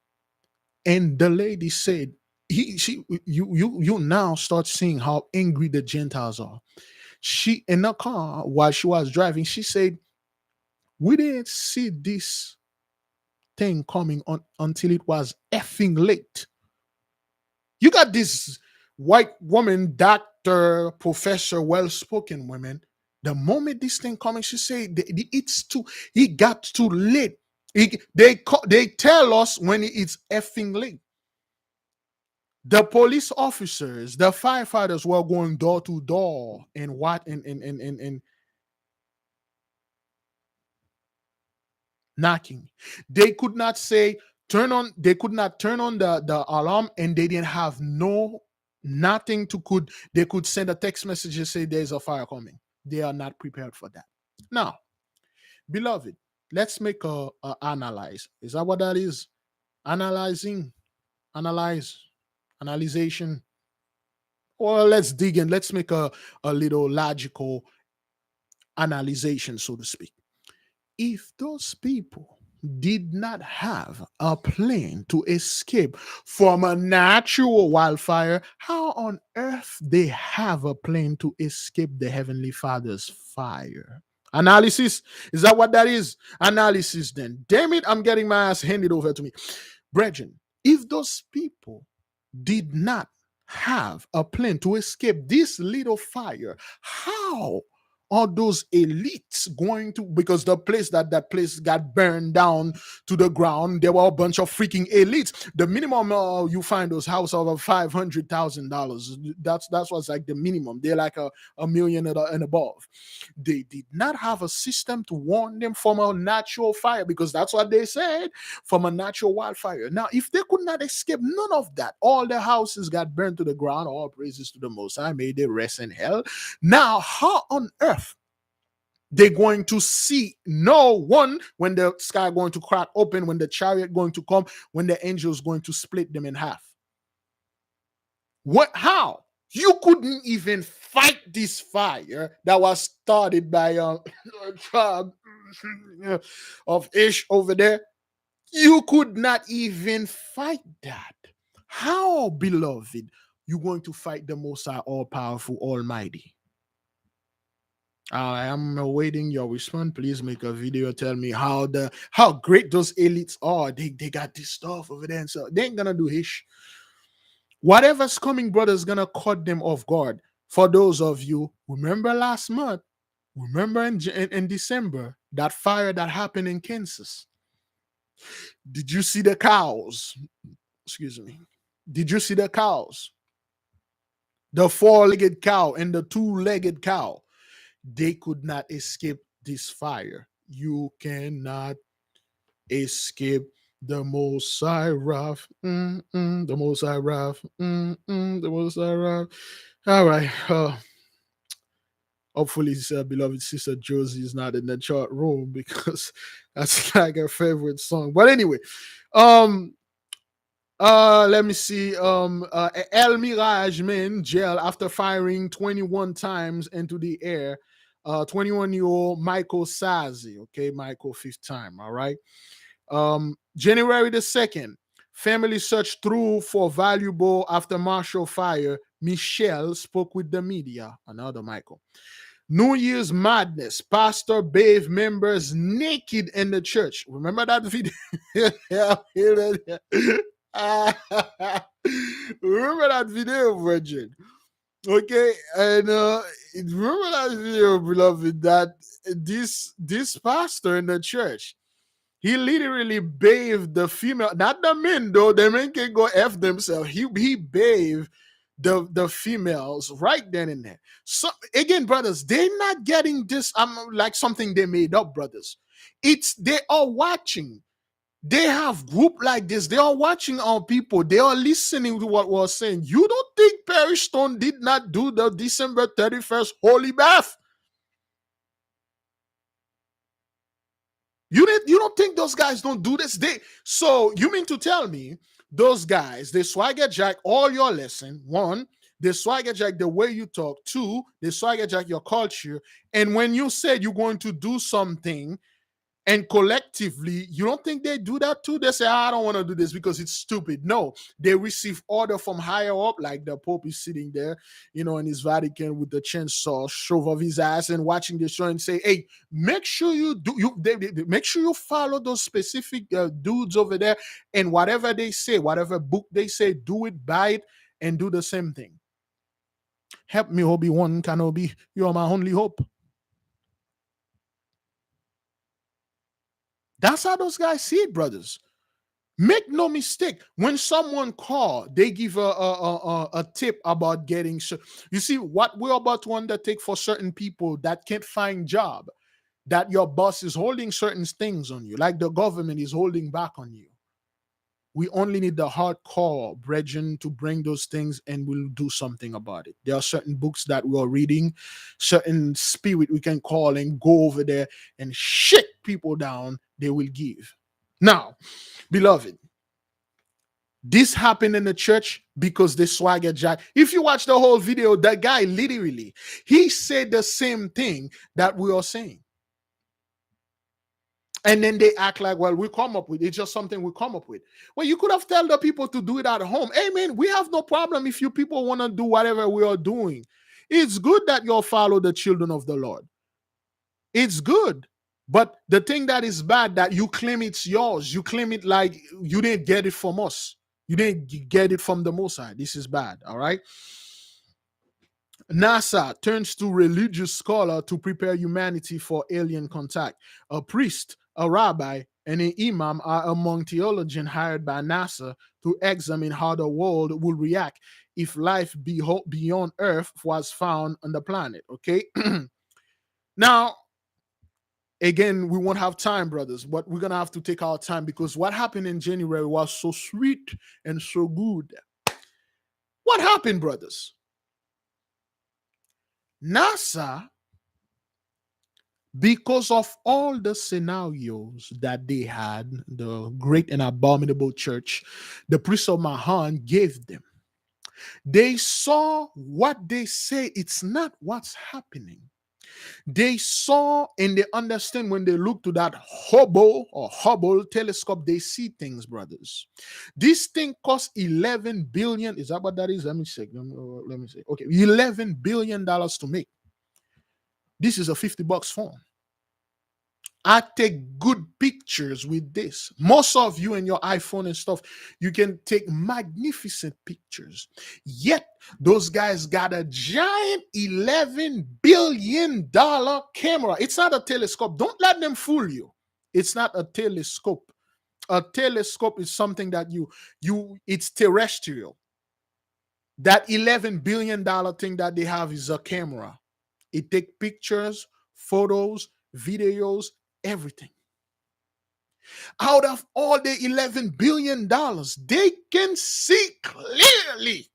And the lady said, you now start seeing how angry the Gentiles are. She, in the car while she was driving, she said, we didn't see this thing coming on until it was effing late. You got this white woman, doctor, professor, well-spoken women. The moment this thing coming, she said, it got too late. They tell us when it's effing late. The police officers, the firefighters were going door to door and knocking. They could not say they could not turn on the alarm, and they didn't have nothing they could send a text message and say there's a fire coming. They are not prepared for that. Now, beloved, let's make a analyze. Is that what that is? Analyzation. Well, let's dig in. Let's make a little logical analyzation, so to speak. If those people did not have a plan to escape from a natural wildfire, how on earth they have a plan to escape the Heavenly Father's fire? Analysis? Is that what that is? Analysis then. Damn it, I'm getting my ass handed over to me. Brethren, if those people did not have a plan to escape this little fire, how are those elites going to, because that place got burned down to the ground, there were a bunch of freaking elites. The minimum you find those houses over $500,000. That's what's like the minimum. They're like a million and above. They did not have a system to warn them from a natural fire, because that's what they said, from a natural wildfire. Now, if they could not escape none of that, all their houses got burned to the ground, all praises to the Most High, may they rest in hell. Now, how on earth they're going to see no one when the sky going to crack open, when the chariot going to come, when the angels going to split them in half? What? How? You couldn't even fight this fire that was started by a tribe of Ish over there. You could not even fight that. How, beloved, you going to fight the Most High, all-powerful, almighty? I am awaiting your response. Please make a video. Tell me how great those elites are. They got this stuff over there, and so they ain't gonna do ish. Whatever's coming, brother, is gonna cut them off guard. For those of you remember last month, remember in December, that fire that happened in Kansas. Did you see the cows? Excuse me. Did you see the cows? The four-legged cow and the two-legged cow. They could not escape this fire. You cannot escape the Most High Wrath. The Most High Wrath. The Most High Wrath. All right. Hopefully, beloved sister Josie is not in the chat room, because that's like her favorite song. But anyway, let me see. El Mirage men jail after firing 21 times into the air. 21-year-old Michael Sazi. Okay, Michael, fifth time. All right. January the 2nd, family searched through for valuable after martial fire. Michelle spoke with the media. Another Michael. New Year's madness. Pastor bathed members naked in the church. Remember that video? Remember that video, Virgin? Okay, and remember that video, beloved, that this pastor in the church, he literally bathed the female, not the men though. The men can go F themselves. He bathed the females right then and there. So again, brothers, they're not getting this like something they made up, brothers. It's they are watching. They have group like this. They are watching our people. They are listening to what we're saying. You don't think Perry Stone did not do the December 31st holy bath? You don't think those guys don't do this? So you mean to tell me those guys, they swagger jack all your lesson. One, they swagger jack the way you talk. Two, they swagger jack your culture. And when you said you're going to do something, and collectively, you don't think they do that too? They say, I don't want to do this because it's stupid. No, they receive order from higher up, like the Pope is sitting there, in his Vatican with the chainsaw shove of his ass and watching the show and say, hey, make sure you do, make sure you follow those specific dudes over there, and whatever they say, whatever book they say, do it, buy it, and do the same thing. Help me, Obi-Wan Kenobi. You are my only hope. That's how those guys see it, brothers. Make no mistake. When someone call, they give a tip about getting. You see what we're about to undertake for certain people that can't find job, that your boss is holding certain things on you, like the government is holding back on you. We only need the hardcore brethren to bring those things, and we'll do something about it. There are certain books that we're reading, certain spirit we can call and go over there and shake people down. They will give. Now, beloved, This happened in the church because they swagger jack. If you watch the whole video, that guy literally, he said the same thing that we are saying. And then they act like, well, we come up with it's just something we come up with. Well, you could have told the people to do it at home. Hey, man, we have no problem if you people want to do whatever we are doing. It's good that you'll follow the children of the Lord. It's good. But the thing that is bad, that you claim it's yours. You claim it like you didn't get it from us. You didn't get it from the Most High. This is bad. All right. NASA turns to religious scholar to prepare humanity for alien contact. A priest, a rabbi, and an imam are among theologians hired by NASA to examine how the world will react if life beyond Earth was found on the planet. Okay. Now, again, we won't have time, brothers, but we're going to have to take our time because what happened in January was so sweet and so good. What happened, brothers? NASA, because of all the scenarios that they had, the great and abominable church, the priest of Mahan gave them, they saw what they say, it's not what's happening. They saw and they understand when they look to that Hubble telescope, they see things, brothers. This thing costs 11 billion. Is that what that is? Let me check. Let me see. Okay, $11 billion to make. This is a $50 phone. I take good pictures with this. Most of you and your iPhone and stuff, you can take magnificent pictures. Yet, those guys got a giant $11 billion camera. It's not a telescope. Don't let them fool you. It's not a telescope. A telescope is something that it's terrestrial. That $11 billion thing that they have is a camera. It takes pictures, photos, videos, everything. Out of all the $11 billion, they can see clearly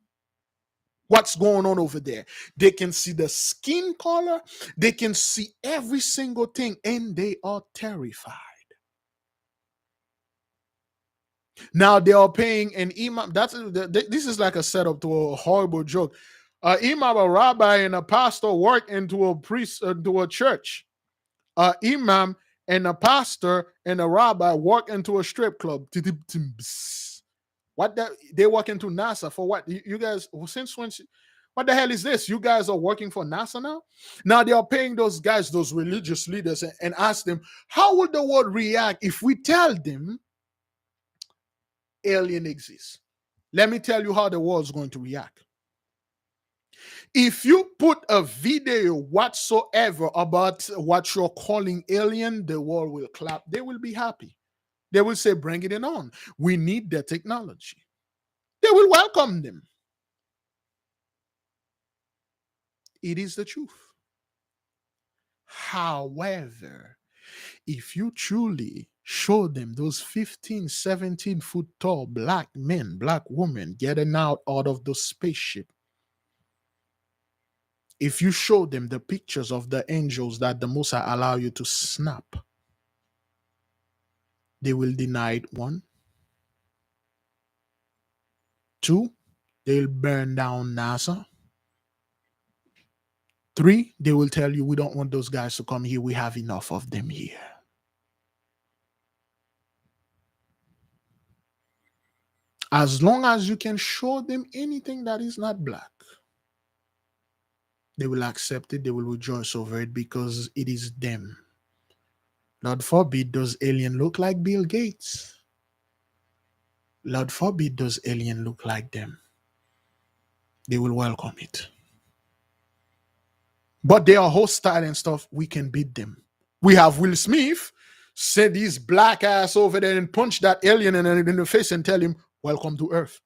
what's going on over there. They can see the skin color. They can see every single thing, and they are terrified. Now they are paying an imam. This is like a setup to a horrible joke. Imam, a rabbi, and a pastor work into a church. Imam and a pastor and a rabbi walk into a strip club. What they walk into NASA for? What you guys? Since when? What the hell is this? You guys are working for NASA now? Now they are paying those guys, those religious leaders, and ask them, how would the world react if we tell them alien exists? Let me tell you how the world's going to react. If you put a video whatsoever about what you're calling alien, the world will clap. They will be happy. They will say, bring it on. We need the technology. They will welcome them. It is the truth. However, if you truly show them those 15, 17 foot tall black men, black women getting out of the spaceship, if you show them the pictures of the angels that the Most High allow you to snap, they will deny it. 1. 2, they'll burn down NASA. 3, they will tell you, we don't want those guys to come here. We have enough of them here. As long as you can show them anything that is not black, they will accept it. They will rejoice over it because it is them. Lord forbid those aliens look like Bill Gates. Lord forbid those aliens look like them. They will welcome it. But they are hostile and stuff. We can beat them. We have Will Smith send his black ass over there and punch that alien in the face and tell him, welcome to Earth.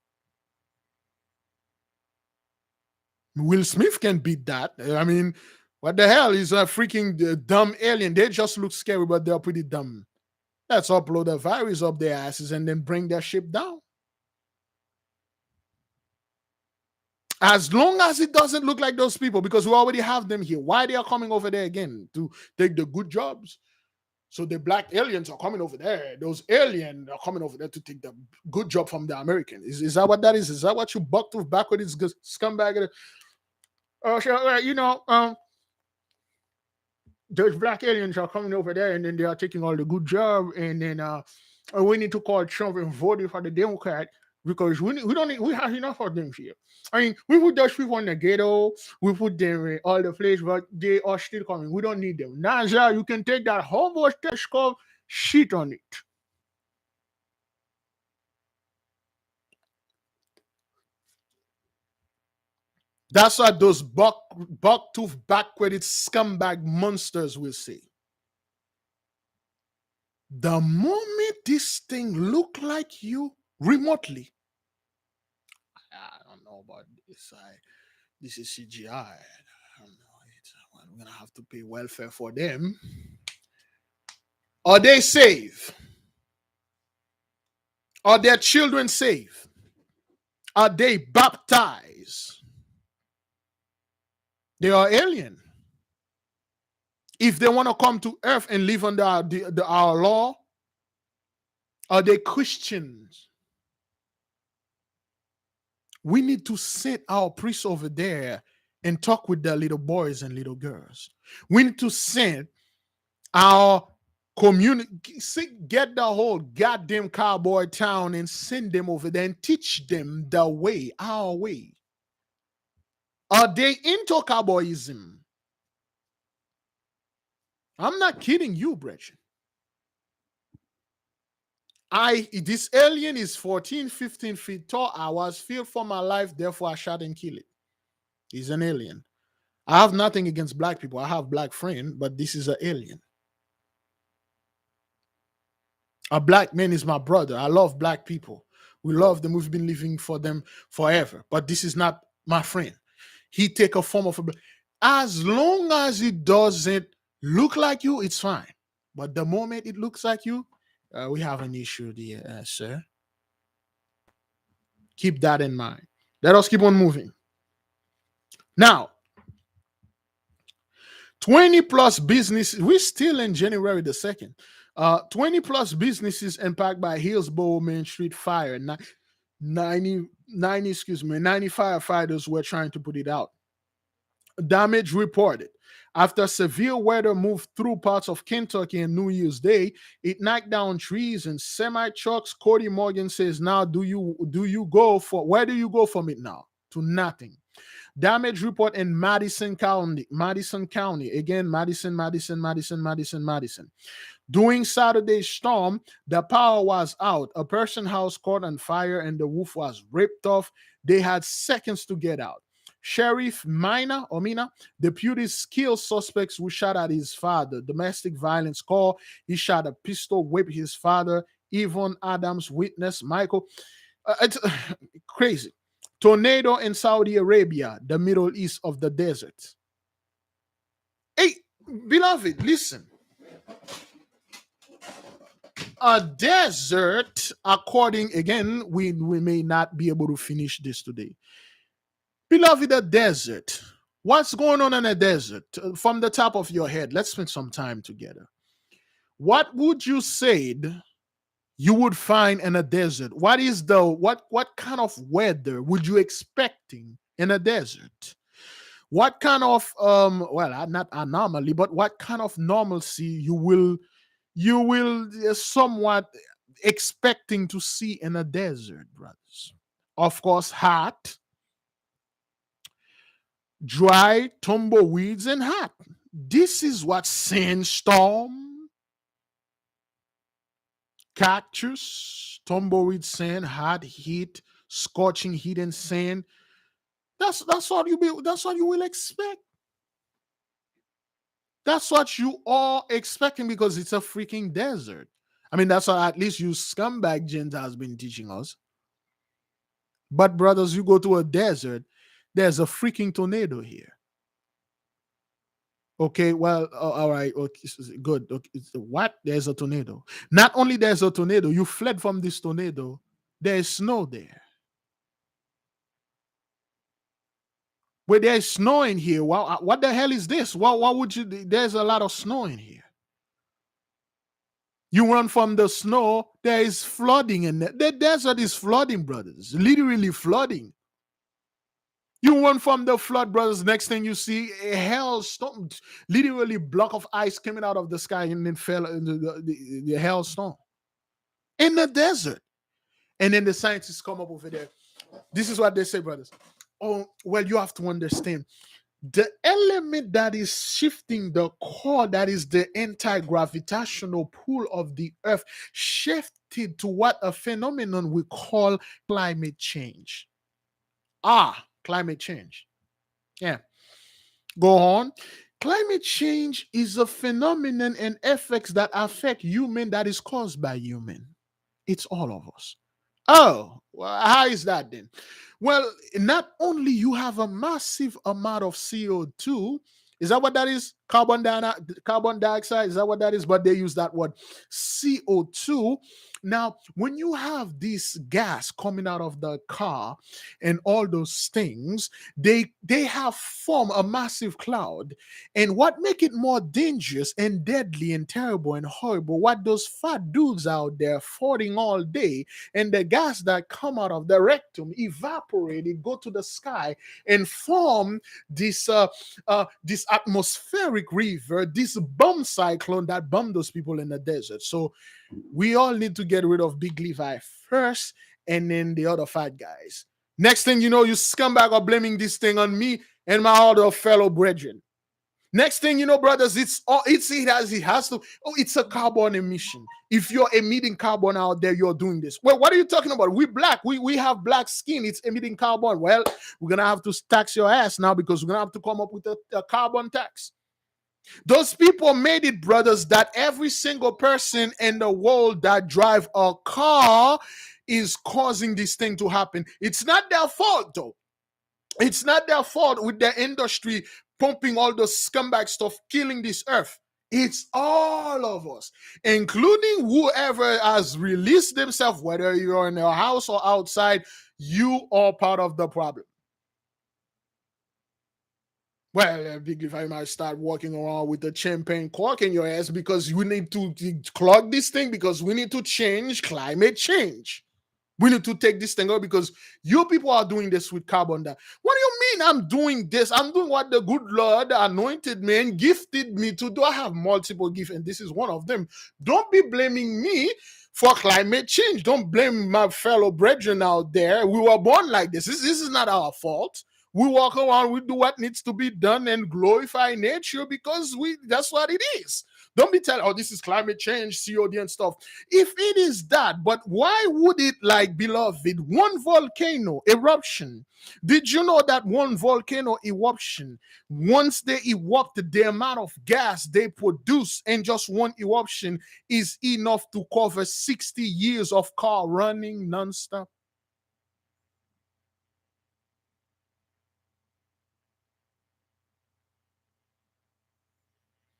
Will Smith can beat that. I mean, what the hell is a freaking dumb alien? They just look scary, but they're pretty dumb. Let's upload a virus up their asses and then bring their ship down. As long as it doesn't look like those people, because we already have them here. Why they are coming over there again? To take the good jobs? So the black aliens are coming over there. Those aliens are coming over there to take the good job from the American. Is that what that is? Is that what you bucked with back with this scumbag? Those black aliens are coming over there, and then they are taking all the good job, and then we need to call Trump and vote for the Democrat because we don't need, we have enough of them here. I mean, we put those people in the ghetto, we put them in all the place, but they are still coming. We don't need them. Now, you can take that whole telescope, shit on it. That's what those buck-tooth, back-wetted scumbag monsters will say. The moment this thing look like you remotely, I don't know about this. This is CGI. I don't know. I'm gonna have to pay welfare for them. Are they safe? Are their children safe? Are they baptized? They are alien. If they want to come to earth and live under our law, are they Christians? We need to send our priests over there and talk with the little boys and little girls. We need to send our community, get the whole goddamn cowboy town and send them over there and teach them the way, our way. Are they into cowboyism? I'm not kidding you, Brethren. This alien is 14, 15 feet tall. I was feared for my life, therefore I shot and killed it. He's an alien. I have nothing against black people. I have black friends, but this is an alien. A black man is my brother. I love black people. We love them. We've been living for them forever. But this is not my friend. He take a form of a as long as it doesn't look like you, it's fine. But the moment it looks like you, we have an issue there, sir. Keep that in mind. Let us keep on moving. Now, 20 plus businesses. We're still in January the 2nd. 20 plus businesses impacted by Hillsborough Main Street fire. 90 firefighters were trying to put it out. Damage reported. After severe weather moved through parts of Kentucky on New Year's Day, it knocked down trees and semi trucks. Cody Morgan says, "Now, where do you go from it now? To nothing." Damage report in Madison County. Again, Madison. During Saturday's storm, the power was out. A person's house caught on fire and the roof was ripped off. They had seconds to get out. Sheriff Mina, deputies killed suspects who shot at his father. Domestic violence call. He shot a pistol, whipped his father. Yvonne Adams witness. Michael. It's crazy. Tornado in Saudi Arabia, the Middle East of the desert. Hey, beloved, listen. A desert, according, again, we may not be able to finish this today. Beloved, a desert. What's going on in a desert? From the top of your head, let's spend some time together. What would you say you would find in a desert? What kind of weather would you expecting in a desert? What kind of not anomaly, but what kind of normalcy you will somewhat expecting to see in a desert, brothers? Of course, hot, dry, tumbleweeds, and hot. This is what sandstorm, cactus, tumbleweed, sand, hot, heat, scorching heat, and sand. That's what you will expect. That's what you are expecting because it's a freaking desert. I mean, that's what at least you scumbag Gentiles been teaching us. But brothers, you go to a desert, there's a freaking tornado here. Okay, well, all right, okay, good. Okay, what? There's a tornado. Not only there's a tornado, you fled from this tornado. There's snow there. Where there's snow in here. Well, what the hell is this? Why would you? There's a lot of snow in here. You run from the snow, there is flooding in it. The desert is flooding, brothers. Literally flooding. You run from the flood, brothers. Next thing you see, a hailstorm, literally block of ice coming out of the sky and then fell into the hailstorm in the desert. And then the scientists come up over there. This is what they say, brothers. Oh, well, you have to understand the element that is shifting the core, that is the anti-gravitational pull of the earth, shifted to what a phenomenon we call climate change. Climate change. Yeah. Go on. Climate change is a phenomenon and effects that affect human, that is caused by human. It's all of us. Oh, well, how is that then? Well, not only you have a massive amount of CO2, is that what that is? Carbon dioxide, is that what that is? But they use that word CO2. Now, when you have this gas coming out of the car and all those things, they have formed a massive cloud. And what make it more dangerous and deadly and terrible and horrible, what those fat dudes out there farting all day, and the gas that come out of the rectum evaporate, it go to the sky and form this atmospheric river, this bomb cyclone that bombed those people in the desert. So we all need to get rid of Big Levi first, and then the other fat guys. Next thing you know, you scumbag are blaming this thing on me and my other fellow brethren. Next thing you know, brothers, it's a carbon emission. If you're emitting carbon out there, you're doing this. Well, what are you talking about? We black. We have black skin. It's emitting carbon. Well, we're gonna have to tax your ass now, because we're gonna have to come up with a carbon tax. Those people made it, brothers, that every single person in the world that drive a car is causing this thing to happen. It's not their fault, though. It's not their fault with their industry pumping all the scumbag stuff, killing this earth. It's all of us, including whoever has released themselves, whether you're in your house or outside, you are part of the problem. Well, Big if I might start walking around with a champagne cork in your ass, because we need to clog this thing, because we need to change climate change. We need to take this thing out, because you people are doing this with carbon dioxide. What do you mean I'm doing this? I'm doing what the good Lord anointed me and gifted me to do. I have multiple gifts, and this is one of them. Don't be blaming me for climate change. Don't blame my fellow brethren out there. We were born like this. This is not our fault. We walk around, we do what needs to be done and glorify nature, because that's what it is. Don't be telling, oh, this is climate change, COD and stuff. If it is that, but why would it, like, beloved, one volcano eruption? Did you know that one volcano eruption, once they erupt, the amount of gas they produce in just one eruption is enough to cover 60 years of car running nonstop?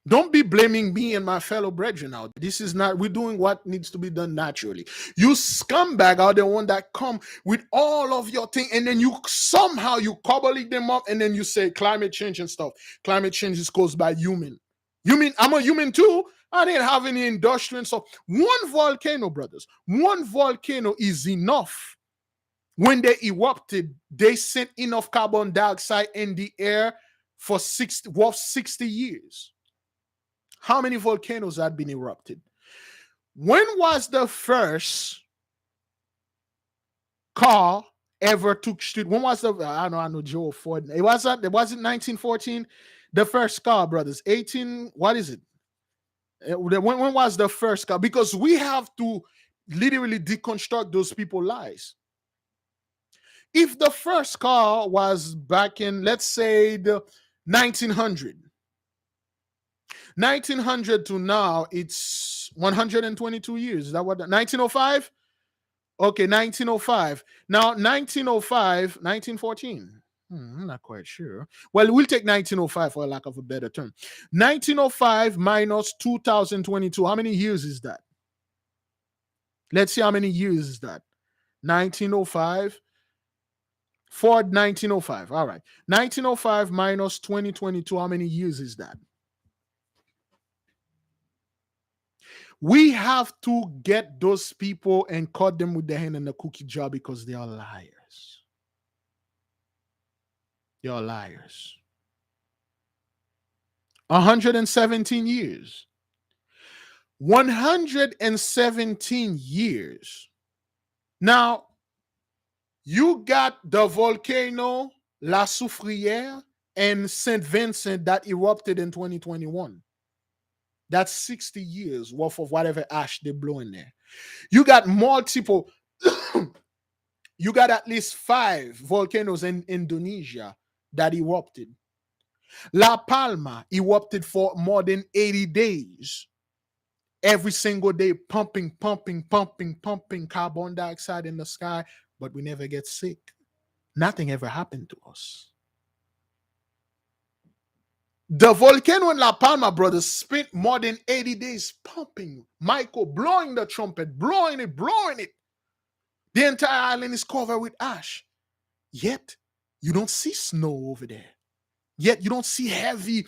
Don't be blaming me and my fellow brethren out. This is not, we're doing what needs to be done naturally. You scumbag are the one that come with all of your thing, and then you somehow you cobble them up, and then you say climate change and stuff. Climate change is caused by human. You mean I'm a human too? I didn't have any industry and stuff. One volcano, brothers, one volcano is enough. When they erupted, they sent enough carbon dioxide in the air for 60 years. How many volcanoes had been erupted? When was the first car ever took street? When was the, I know Joe Ford. It was 1914. The first car, brothers. 18. What is it? When was the first car? Because we have to literally deconstruct those people's lies. If the first car was back in, let's say, the 1900 to now, it's 122 years. Is that what? 1905? Okay, 1905. Now, 1905, 1914. I'm not quite sure. Well, we'll take 1905 for lack of a better term. 1905 minus 2022. How many years is that? Let's see how many years is that. 1905. Ford 1905. All right. 1905 minus 2022. How many years is that? We have to get those people and cut them with their hand in the cookie jar because they are liars. They are liars. 117 years. 117 years. Now, you got the volcano La Soufrière and St. Vincent that erupted in 2021. That's 60 years worth of whatever ash they blow in there. You got multiple, you got at least 5 volcanoes in Indonesia that erupted. La Palma erupted for more than 80 days. Every single day, pumping carbon dioxide in the sky, but we never get sick. Nothing ever happened to us. The volcano in La Palma, brothers, spent more than 80 days pumping. Michael blowing the trumpet, blowing it. The entire island is covered with ash. Yet, you don't see snow over there. Yet, you don't see heavy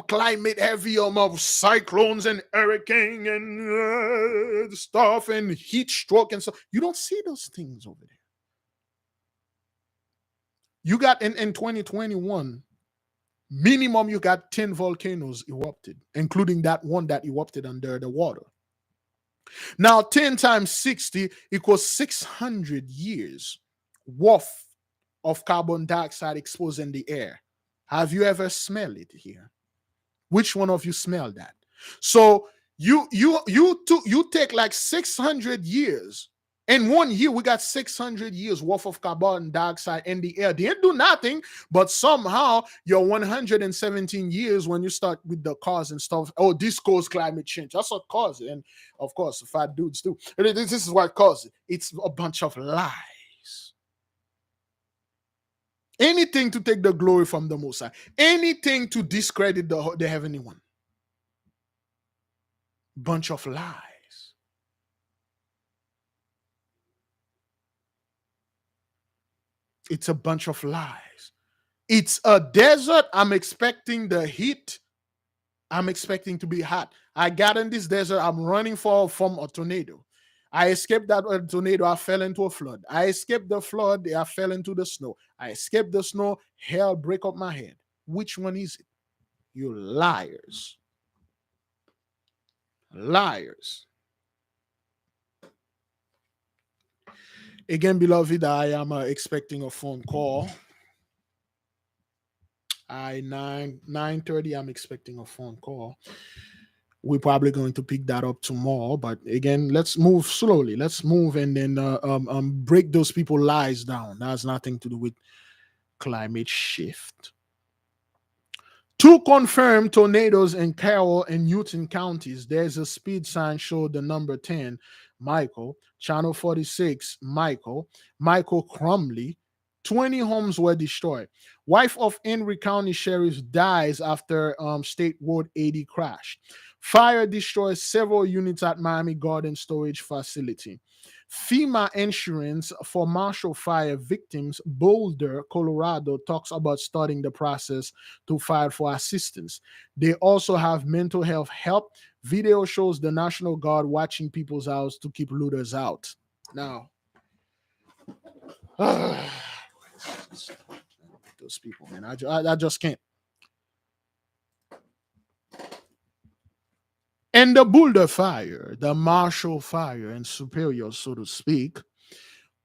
climate, heavy cyclones and hurricane and stuff and heat stroke and stuff. You don't see those things over there. You got in 2021, minimum you got 10 volcanoes erupted, including that one that erupted under the water. Now 10 times 60 equals 600 years worth of carbon dioxide exposed in the air. Have you ever smelled it here? Which one of you smelled that? So you take like 600 years. In 1 year, we got 600 years worth of carbon dioxide in the air. They didn't do nothing, but somehow your 117 years when you start with the cause and stuff, oh, this caused climate change. That's what caused it. And of course, fat dudes too. This is what caused it. It's a bunch of lies. Anything to take the glory from the Most High. Anything to discredit the Heavenly One. Bunch of lies. It's a bunch of lies. It's a desert. I'm expecting the heat. I'm expecting to be hot. I got in this desert. I'm running from a tornado. I escaped that tornado. I fell into a flood. I escaped the flood. I fell into the snow. I escaped the snow. Hell break up my head. Which one is it? You liars. Liars. Again, beloved, I am expecting a phone call. 9:30. I'm expecting a phone call. We're probably going to pick that up tomorrow. But again, let's move slowly. Let's move and then break those people lies down. That has nothing to do with climate shift. 2 confirmed tornadoes in Carroll and Newton counties. There's a speed sign showed the number 10, Michael. Channel 46, Michael Crumley. 20 homes were destroyed. Wife of Henry County Sheriff dies after State Road 80 crashed. Fire destroys several units at Miami Garden Storage Facility. FEMA insurance for Marshall Fire victims, Boulder, Colorado, talks about starting the process to file for assistance. They also have mental health help. Video shows the National Guard watching people's house to keep looters out. Now, those people, man, I just can't. And the Boulder fire, the Marshall fire in Superior, so to speak,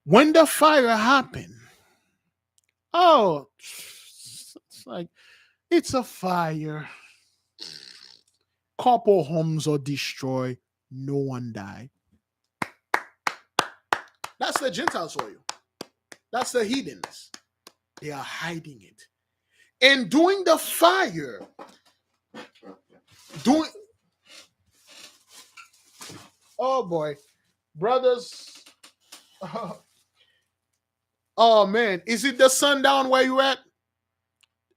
when the fire happened, it's like, it's a fire. Couple homes are destroyed. No one died. That's the Gentiles for you. That's the heathens. They are hiding it. And during the fire, oh boy, brothers. Oh man, is it the sundown where you at?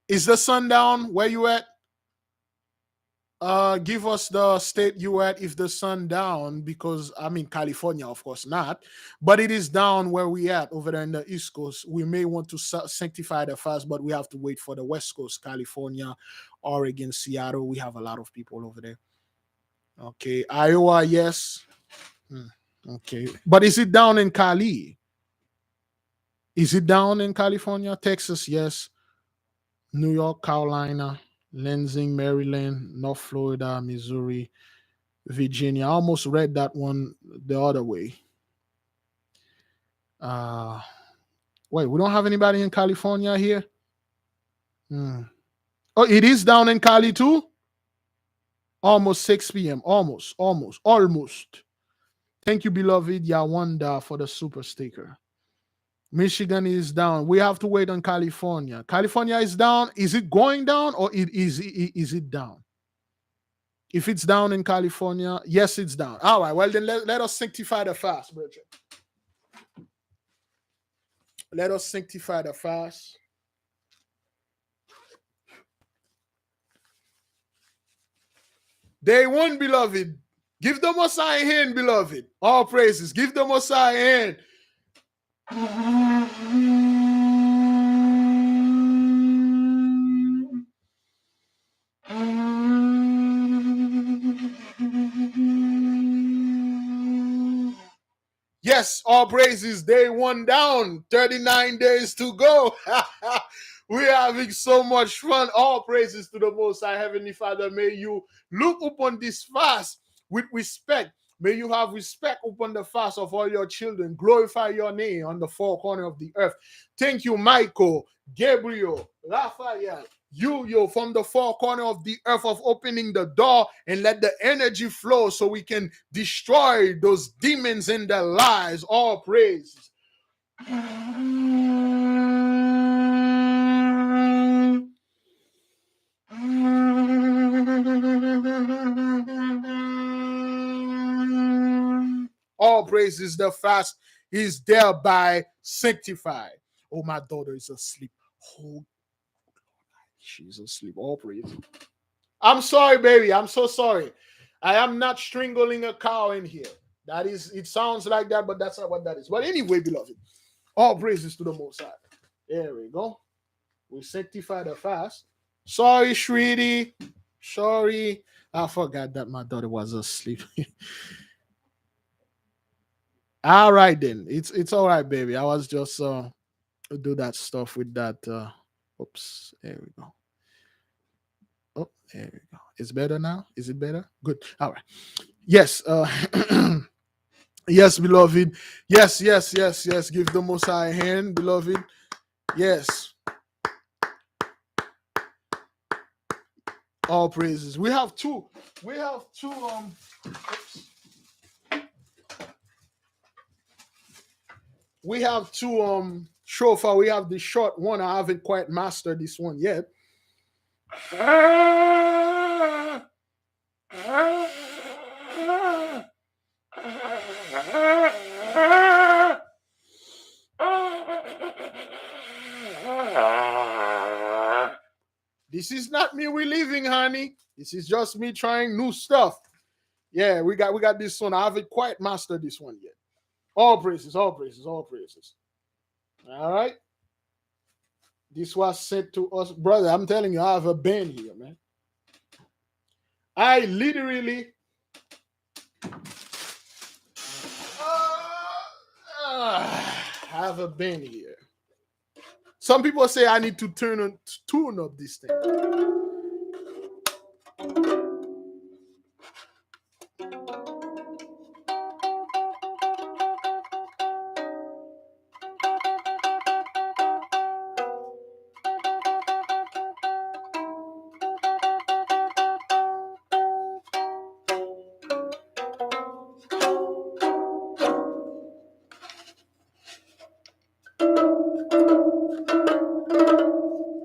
Is the sundown where you at? Give us the state you at if the sun down, because I mean California, of course not, but it is down where we at over there in the East Coast. We may want to sanctify the fast, but we have to wait for the West Coast, California, Oregon, Seattle. We have a lot of people over there. Okay. Iowa, yes. Okay. But is it down in Cali? Is it down in California? Texas, yes. New York, Carolina, Lansing, Maryland, North Florida, Missouri, Virginia. I almost read that one the other way. Uh Wait, we don't have anybody in California here? Hmm. Oh, it is down in Cali too? Almost 6 p.m. Almost. Thank you, beloved Yawanda, for the super sticker. Michigan is down. We have to wait on California. California is down. Is it going down or is it down? If it's down in California, yes, it's down. All right, well, then let us sanctify the fast, brethren. Let us sanctify the fast. Day one, beloved. Give the Messiah a hand, beloved. All praises. Give the Messiah a hand. Yes, all praises. Day one down. 39 days to go. We're having so much fun. All praises to the Most High Heavenly Father. May you look upon this fast with respect. May you have respect upon the fast of all your children. Glorify your name on the four corners of the earth. Thank you, Michael, Gabriel, Raphael, you from the four corners of the earth of opening the door and let the energy flow so we can destroy those demons in their lives. All praise. All praises. The fast is thereby sanctified. Oh, my daughter is asleep. Oh, she's asleep. All praise. I'm sorry, baby. I'm so sorry. I am not strangling a cow in here. That is, it sounds like that, but that's not what that is. But anyway, beloved, all praises to the Most High. There we go. We sanctify the fast. Sorry, sweetie. Sorry. I forgot that my daughter was asleep. All right then. It's all right, baby. I was just do that stuff with that. Oops. There we go. Oh, there we go. It's better now. Is it better? Good. All right. Yes. Yes, beloved. Yes. Give the Most High a hand, beloved. Yes. All praises. We have two. Oops. We have two shofar. We have the short one. I haven't quite mastered this one yet. This is not me relieving, honey. This is just me trying new stuff. Yeah, we got this one. I haven't quite mastered this one yet. All praises. All right. This was sent to us, brother. I'm telling you, I have a band here, man. I literally have a band here. Some people say I need to tune up this thing.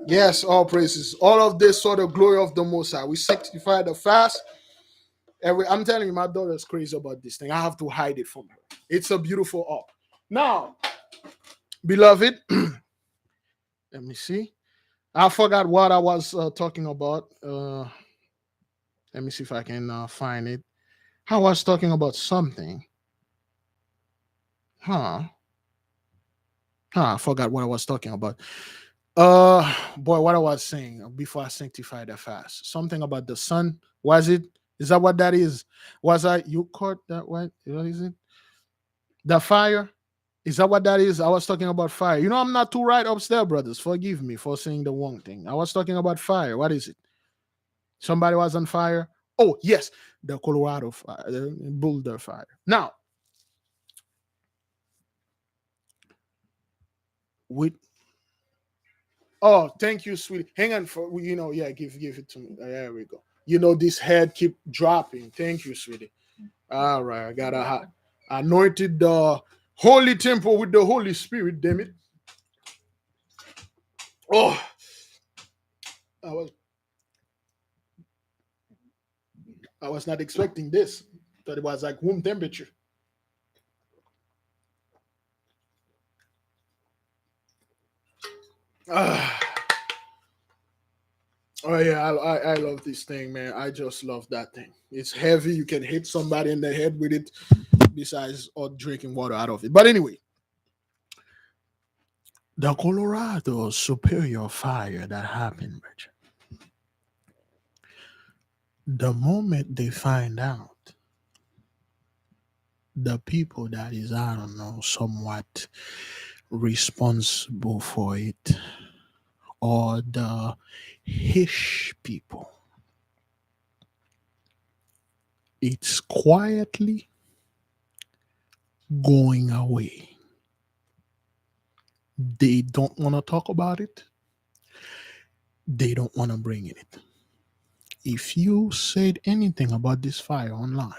Yes, all praises. All of this sort of glory of the Most High. We sanctify the fast. I'm telling you, my daughter's crazy about this thing. I have to hide it from her. It's a beautiful art. Now, beloved, let me see. I forgot what I was talking about. Let me see if I can find it. I was talking about something. I forgot what I was talking about. Boy, what I was saying before I sanctified the fast. Something about the sun. Was it? Is that what that is? Was I you caught that what? What is it? The fire? Is that what that is? I was talking about fire. You know, I'm not too right upstairs, brothers. Forgive me for saying the wrong thing. I was talking about fire. What is it? Somebody was on fire. Oh, yes, the Colorado fire, the Boulder fire. Now, with oh, thank you, sweetie. Hang on for yeah, give it to me. There we go. This head keep dropping. Thank you, sweetie. All right, I got a anointed the holy temple with the Holy Spirit. Damn it! Oh, I was I was not expecting this. Thought it was like room temperature. Ah. Oh yeah, I love this thing, man. I just love that thing. It's heavy. You can hit somebody in the head with it. Besides, or drinking water out of it. But anyway, the Colorado Superior fire that happened, Richard. The moment they find out, the people that is, I don't know, somewhat responsible for it, or the Hish people, it's quietly going away. They don't want to talk about it. They don't want to bring in it. If you said anything about this fire online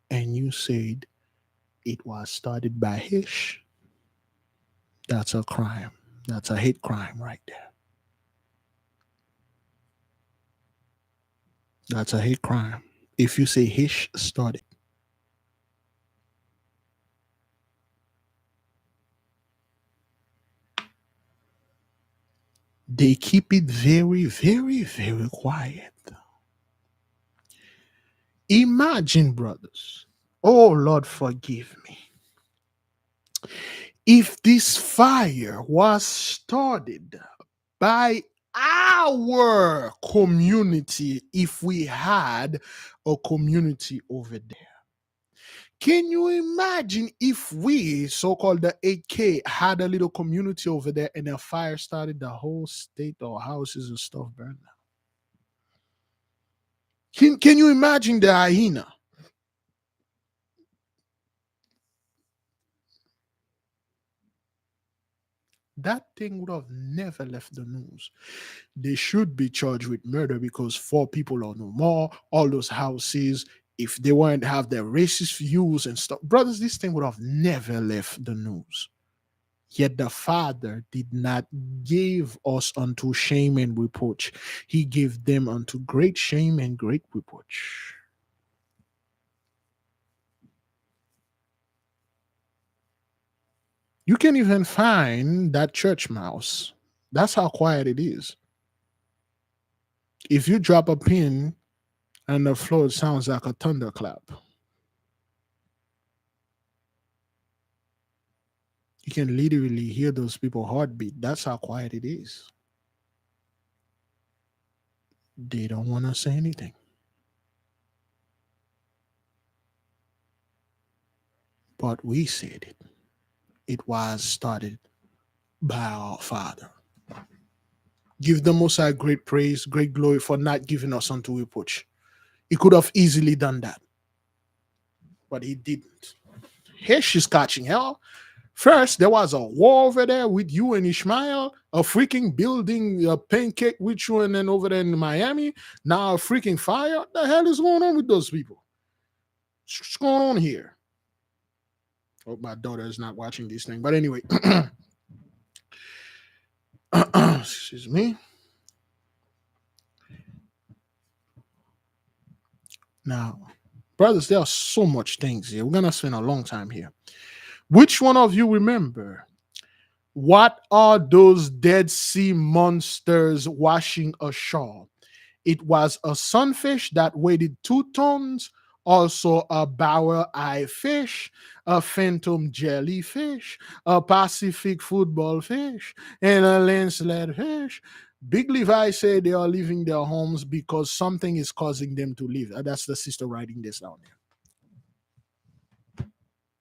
and you said it was started by Hish, that's a crime. That's a hate crime right there. That's a hate crime. If you say Hish started, they keep it very, very, very quiet. Imagine, brothers. Oh, Lord, forgive me. If this fire was started by our community, if we had a community over there, can you imagine if we, so-called the 8K, had a little community over there and a fire started, the whole state or houses and stuff burned down? Can you imagine the hyena? That thing would have never left the news. They should be charged with murder because 4 people are no more. All those houses, if they weren't have their racist views and stuff, brothers, this thing would have never left the news. Yet the Father did not give us unto shame and reproach. He gave them unto great shame and great reproach. You can even find that church mouse. That's how quiet it is. If you drop a pin on the floor, it sounds like a thunderclap. You can literally hear those people heartbeat. That's how quiet it is. They don't want to say anything. But we said it. It was started by our Father. Give the Most High great praise, great glory for not giving us unto reproach. He could have easily done that, but he didn't. Here she's catching hell. First, there was a war over there with you and Ishmael, a freaking building, a pancake with you, and then over there in Miami, now a freaking fire. What the hell is going on with those people? What's going on here? Hope my daughter is not watching this thing. But anyway, excuse me. Now, brothers, there are so much things here. We're going to spend a long time here. Which one of you remember? What are those Dead Sea monsters washing ashore? It was a sunfish that weighed 2 tons, also a bower-eye fish, a phantom jellyfish, a Pacific football fish, and a lancelet fish. Big Levi say they are leaving their homes because something is causing them to leave. That's the sister writing this down there.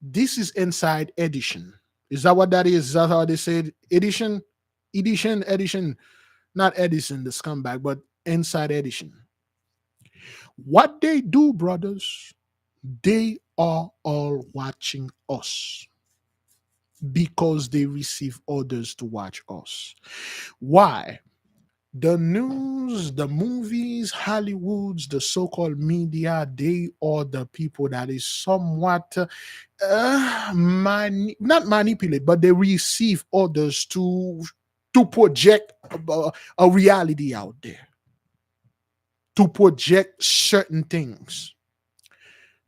This is inside edition. Is that what that is? Is that how they said edition? Edition. Not Edison, the scumbag, but inside edition. What they do, brothers, they are all watching us because they receive orders to watch us. Why? The news, the movies, Hollywoods, the so-called media, they are the people that is somewhat not manipulate, but they receive orders to project a reality out there, to project certain things.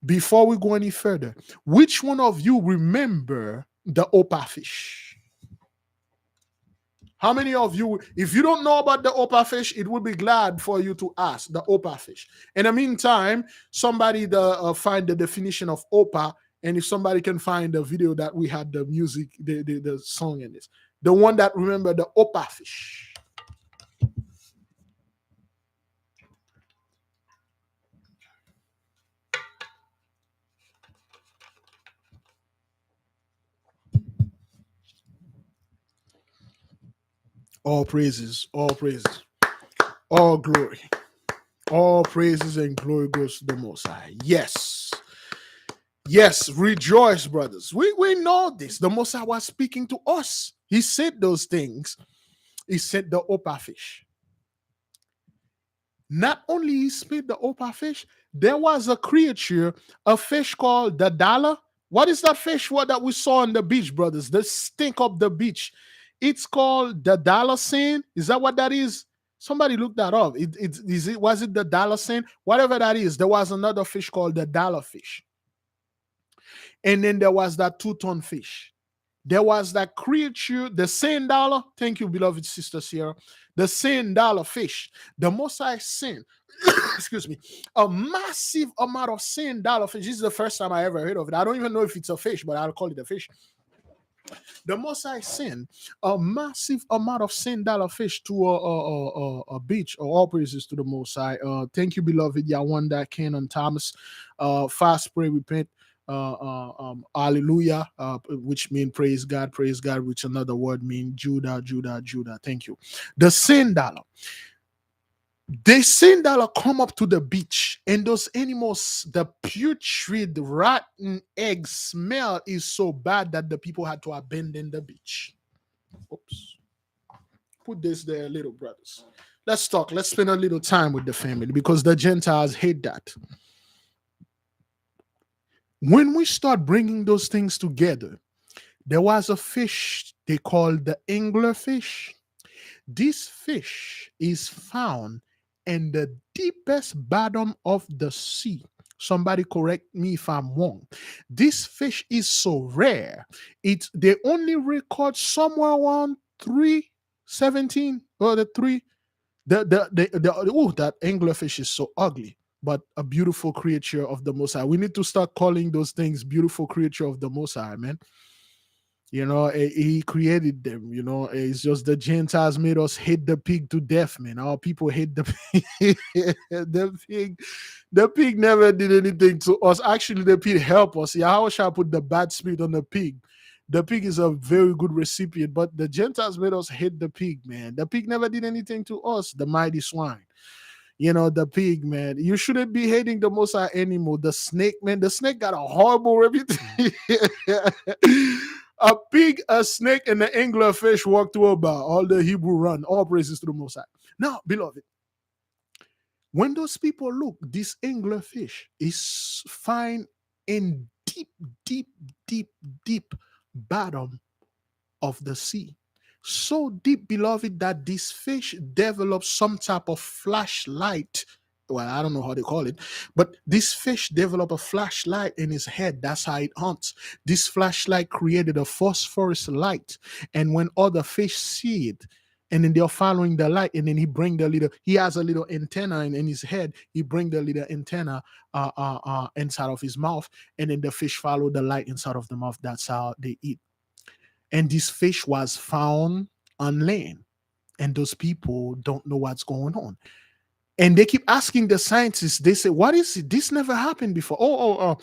Before we go any further, which one of you remember the Opa fish? How many of you, if you don't know about the Opa fish, it would be glad for you to ask the Opa fish. In the meantime, somebody find the definition of Opa, and if somebody can find the video that we had the music, the song in this, the one that remember the Opa fish. All praises, all praises, all glory, all praises and glory goes to the Most High. Yes. Yes, rejoice, brothers. We know this. The Most High was speaking to us. He said those things. He said the Opa fish. Not only he spit the Opa fish, there was a creature, a fish called the dollar. What is that fish that we saw on the beach, brothers? The stink of the beach. It's called the dollar sin. Is that what that is? Somebody look that up. Was it the dollar sin? Whatever that is, there was another fish called the dollar fish. And then there was that two-ton fish. There was that creature, the sand dollar. Thank you, beloved sister Sierra. The sand dollar fish. The Most High sent, excuse me, a massive amount of sand dollar fish. This is the first time I ever heard of it. I don't even know if it's a fish, but I'll call it a fish. The Most High sent a massive amount of sand dollar fish to a beach. All praises to the Most High. Thank you, beloved Yawanda, Canon Thomas. Fast, pray, repent. Hallelujah, which mean praise God, which another word mean Judah. Thank you. The sand dollar. The sand dollar come up to the beach, and those animals, the putrid, rotten egg smell is so bad that the people had to abandon the beach. Oops. Put this there, little brothers. Let's talk. Let's spend a little time with the family because the Gentiles hate that. When we start bringing those things together, there was a fish they called the anglerfish. This fish is found in the deepest bottom of the sea. Somebody correct me if I'm wrong. This fish is so rare. They only record somewhere around 317 or the three. That anglerfish is so ugly, but a beautiful creature of the Most High. We need to start calling those things beautiful creature of the Most High, man. You know, he created them. You know, it's just the Gentiles made us hate the pig to death, man. Our people hate the pig. The pig never did anything to us. Actually, the pig helped us. Yeah, how shall I put the bad spirit on the pig? The pig is a very good recipient, but the Gentiles made us hate the pig, man. The pig never did anything to us, the mighty swine. You know, the pig, man. You shouldn't be hating the Most High animal. The snake, man. The snake got a horrible reputation. A pig, a snake, and the anglerfish walk to a bar. All the Hebrew run. All praises to the Most High. Now, beloved, when those people look, this anglerfish is found in deep bottom of the sea. So deep, beloved, that this fish develops some type of flashlight. Well, I don't know how they call it, but this fish developed a flashlight in his head. That's how it hunts. This flashlight created a phosphorus light. And when other fish see it, and then they're following the light, and then he has a little antenna in his head. He bring the little antenna inside of his mouth, and then the fish follow the light inside of the mouth. That's how they eat. And this fish was found on land. and those people don't know what's going on. And they keep asking the scientists. They say, "What is it? This never happened before."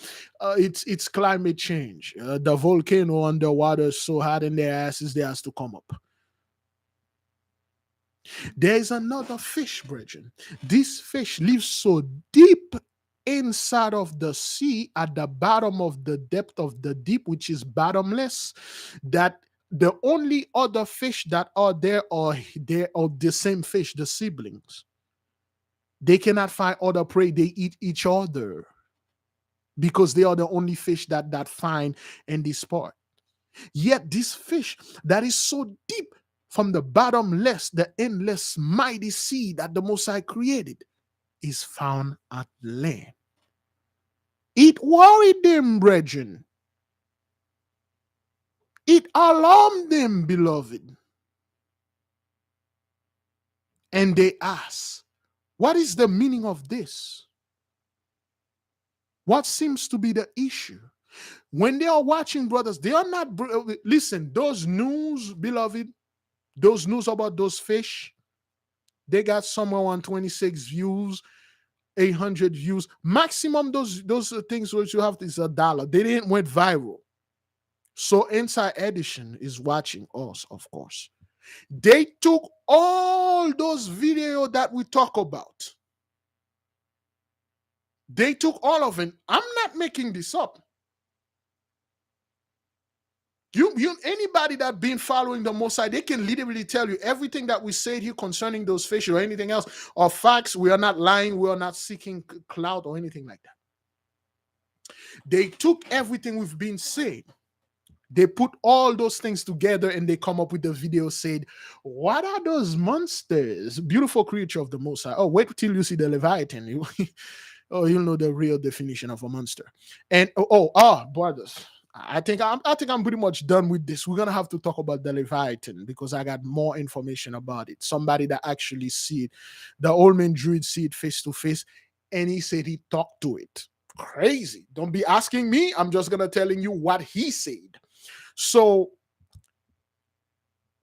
It's climate change. The volcano underwater is so hot in their asses, they has to come up. There is another fish, brethren. This fish lives so deep inside of the sea, at the bottom of the depth of the deep, which is bottomless, that the only other fish that are there are the same fish, the siblings. They cannot find other prey. They eat each other because they are the only fish that find in this part. Yet this fish that is so deep from the bottomless, the endless, mighty sea that the Most High created, is found at land. It worried them, brethren. It alarmed them, beloved. And they asked, what is the meaning of this? What seems to be the issue? When they are watching, brothers, they are not, listen, those news, beloved, those news about those fish, they got somewhere around 26 views, 800 views. Maximum those things which you have is $1. They didn't went viral. So Inside Edition is watching us, of course. They took all those videos that we talk about. They took all of it. I'm not making this up. Anybody that been following the Most High, they can literally tell you everything that we said here concerning those fish or anything else are facts. We are not lying. We are not seeking clout or anything like that. They took everything we've been saying. They put all those things together and they come up with the video said, what are those monsters? Beautiful creature of the Most High. Oh, wait till you see the Leviathan. You'll know the real definition of a monster. And brothers, I think I'm pretty much done with this. We're gonna have to talk about the Leviathan because I got more information about it. Somebody that actually see it. The old man Druid see it face to face, and he said he talked to it. Crazy. Don't be asking me. I'm just gonna telling you what he said. So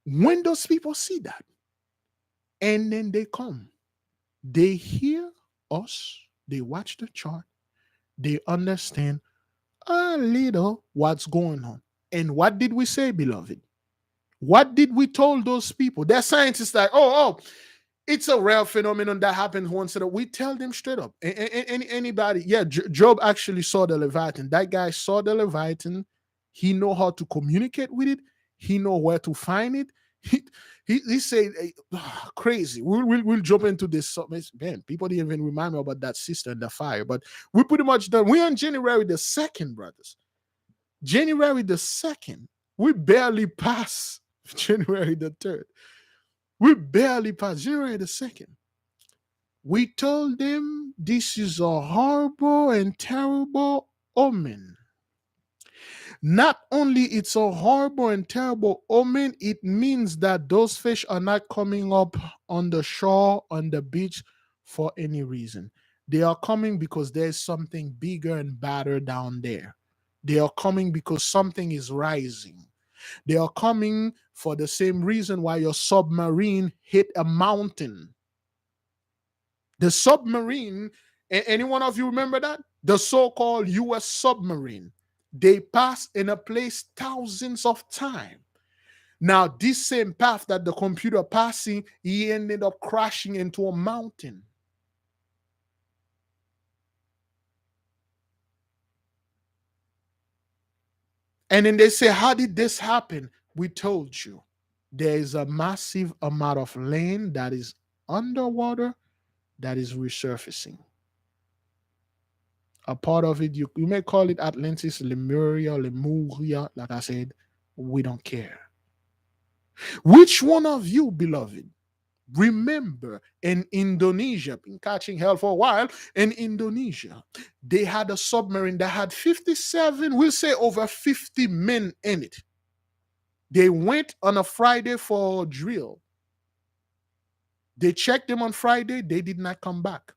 when those people see that, and then they come, they hear us, they watch the chart, they understand a little what's going on. And what did we say, beloved? What did we told those people? They're scientists like, it's a rare phenomenon that happens once in a while. We tell them straight up. Anybody, Job actually saw the Leviathan. That guy saw the Leviathan. He know how to communicate with it. He know where to find it. He said, crazy. We'll jump into this. Man, people didn't even remind me about that sister and the fire. But we're pretty much done. We're on January the 2nd, brothers. January the 2nd. We barely pass January the 3rd. We barely passed January the 2nd. We told them this is a horrible and terrible omen. Not only it's a horrible and terrible omen, it means that those fish are not coming up on the shore, on the beach for any reason. They are coming because there's something bigger and badder down there. They are coming because something is rising. They are coming for the same reason why your submarine hit a mountain. The submarine, any one of you remember that? The so-called U.S. submarine. They pass in a place thousands of times. Now, this same path that the computer passing, he ended up crashing into a mountain. And then they say, how did this happen? We told you. There is a massive amount of land that is underwater that is resurfacing. A part of it, you may call it Atlantis, Lemuria, like I said, we don't care. Which one of you, beloved, remember in Indonesia, been catching hell for a while, in Indonesia, they had a submarine that had 57, we'll say over 50 men in it. They went on a Friday for a drill. They checked them on Friday, they did not come back.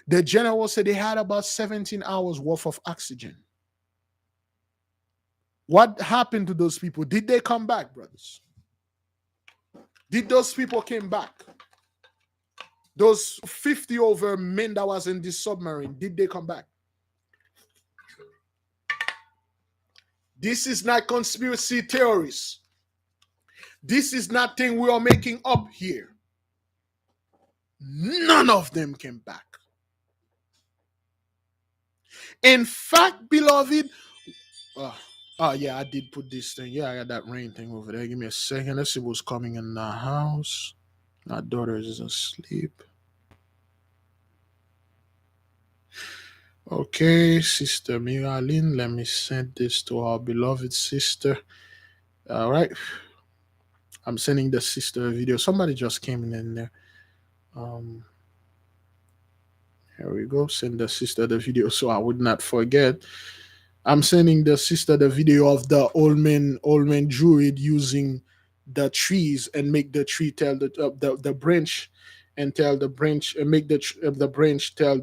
The general said they had about 17 hours worth of oxygen. What happened to those people? Did they come back, brothers? Did those people came back? Those 50 over men that was in this submarine, did they come back? This is not conspiracy theories. This is nothing we are making up here. None of them came back. In fact, beloved, oh yeah, I did put this thing. Yeah, I got that rain thing over there. Give me a second. Let's see what's coming in the house. My daughter is asleep. Okay, Sister Miraline, let me send this to our beloved sister. All right. I'm sending the sister a video. Somebody just came in there. Here we go. Send the sister the video so I would not forget. I'm sending the sister the video of the old man druid using the trees and make the tree tell the branch and tell the branch and make the branch tell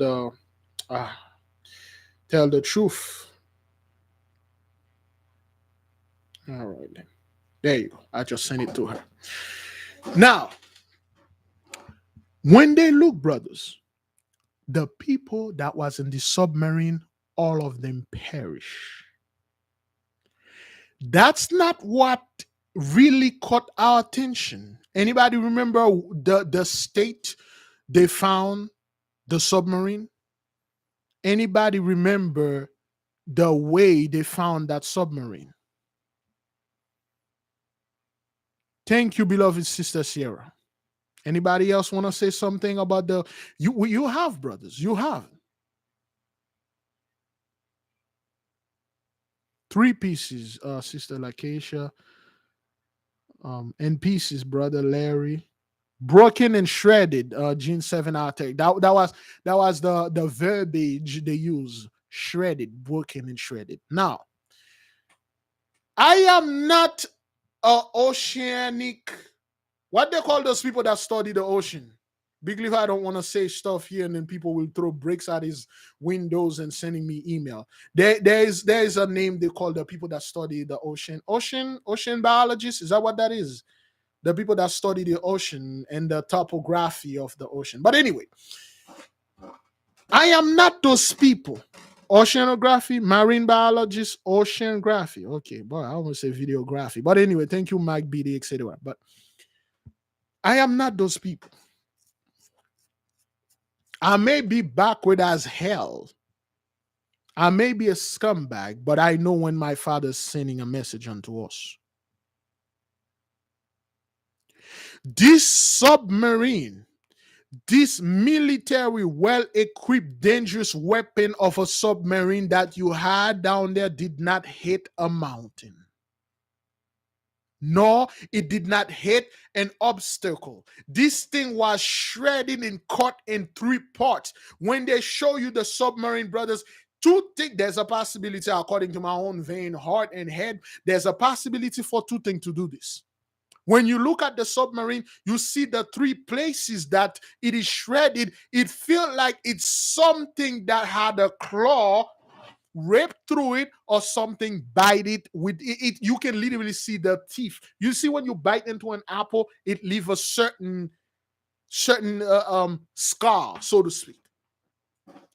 the truth. All right then. There you go. I just sent it to her. Now, when they look, brothers, the people that was in the submarine, all of them perish. That's not what really caught our attention. Anybody remember the state they found the submarine? Anybody remember the way they found that submarine? Thank you, beloved Sister Sierra. Anybody else want to say something about you have, brothers, you have 3 pieces, Sister Lakeisha, in pieces, Brother Larry, broken and shredded, Gene 7 Artec. That was the verbiage they use, shredded, broken and shredded. Now, I am not a oceanic, what they call those people that study the ocean. Big Leaf, I don't want to say stuff here and then people will throw bricks at his windows and sending me email. There is a name they call the people that study the ocean biologists. Is that what that is? The people that study the ocean and the topography of the ocean. But anyway, I am not those people. Oceanography, marine biologist, oceanography. Okay, boy, I almost say videography. But anyway, thank you, Mike BD, etc. But I am not those people. I may be backward as hell. I may be a scumbag, but I know when my father's sending a message unto us. This submarine, this military, well-equipped, dangerous weapon of a submarine that you had down there did not hit a mountain. No, it did not hit an obstacle. This thing was shredded and cut in 3 parts. When they show you the submarine, brothers, there's a possibility, according to my own vain heart and head, there's a possibility for 2 things to do this. When you look at the submarine, you see the 3 places that it is shredded. It feels like it's something that had a claw rip through it or something bite it with it. You can literally see the teeth. You see when you bite into an apple, it leaves a certain scar, so to speak.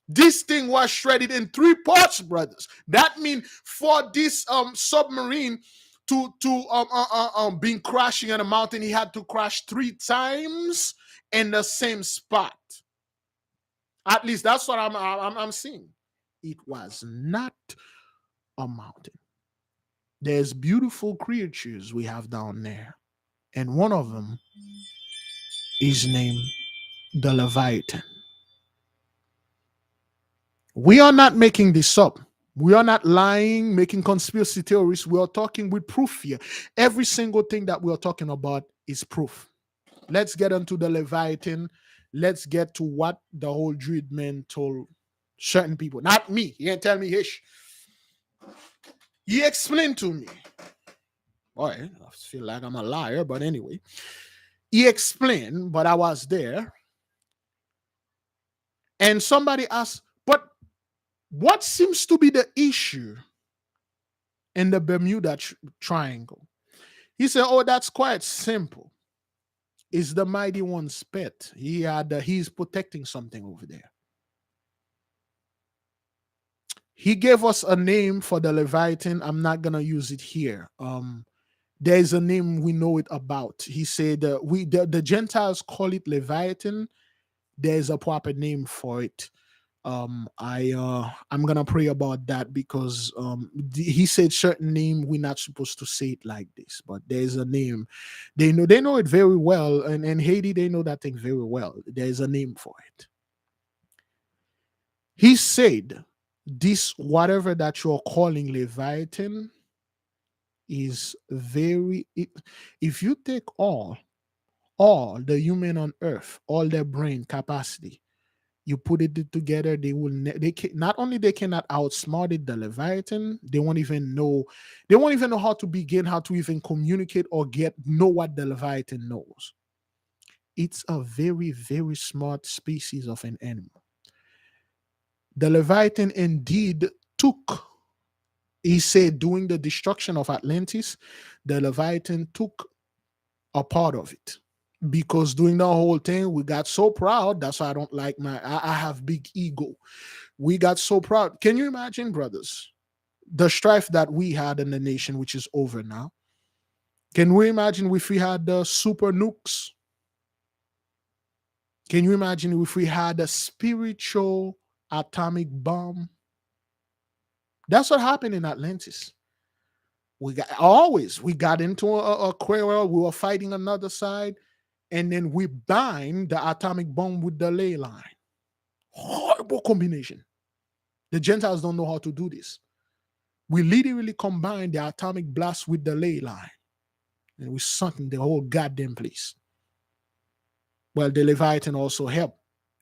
This thing was shredded in 3 parts, brothers. That means for this submarine to being crashing on a mountain, he had to crash 3 times in the same spot. At least that's what I'm seeing. It was not a mountain. There's beautiful creatures we have down there, and one of them is named the Leviathan. We are not making this up. We are not lying, making conspiracy theories. We are talking with proof here. Every single thing that we are talking about is proof. Let's get into the Leviathan. Let's get to what the whole Druid man told certain people. Not me. He ain't tell me hish. He explained to me. Boy, I feel like I'm a liar, but anyway. He explained, but I was there. And somebody asked, but what seems to be the issue in the Bermuda Triangle? He said, oh, that's quite simple. is the mighty one's pet. He's protecting something over there. He gave us a name for the Leviathan. I'm not gonna use it here. There's a name we know it about. He said the Gentiles call it Leviathan. There's a proper name for it. I'm gonna pray about that because he said certain name we're not supposed to say it like this, but there's a name. They know it very well, and in Haiti they know that thing very well. There's a name for it. He said, this whatever that you're calling Leviathan is if you take all the human on earth, all their brain capacity, you put it together, not only they cannot outsmart it, the Leviathan, they won't even know how to begin, how to even communicate or know what the Leviathan knows. It's a very, very smart species of an animal. The Leviathan indeed took, he said, during the destruction of Atlantis, the Leviathan took a part of it. Because during the whole thing, we got so proud. That's why I don't like I have big ego. We got so proud. Can you imagine, brothers, the strife that we had in the nation, which is over now? Can we imagine if we had the super nukes? Can you imagine if we had a spiritual atomic bomb? That's what happened in Atlantis. We got into a quarrel. We were fighting another side, and then we bind the atomic bomb with the ley line. Horrible combination. The Gentiles don't know how to do this. We literally combine the atomic blast with the ley line, and we sunk in the whole goddamn place. Well, the Leviathan also helped,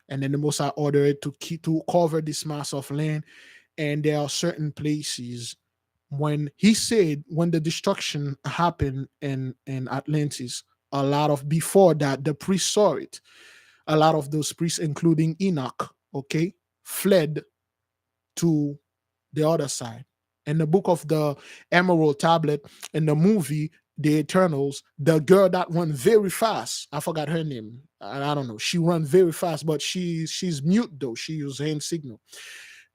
and then the Most High ordered it to cover this mass of land. And there are certain places when he said when the destruction happened in Atlantis, a lot of before that the priests saw it. A lot of those priests, including Enoch, okay, fled to the other side. In the book of the Emerald Tablet, in the movie The Eternals, the girl that went very fast, I forgot her name. I don't know. She ran very fast, but she's mute though. She used hand signal.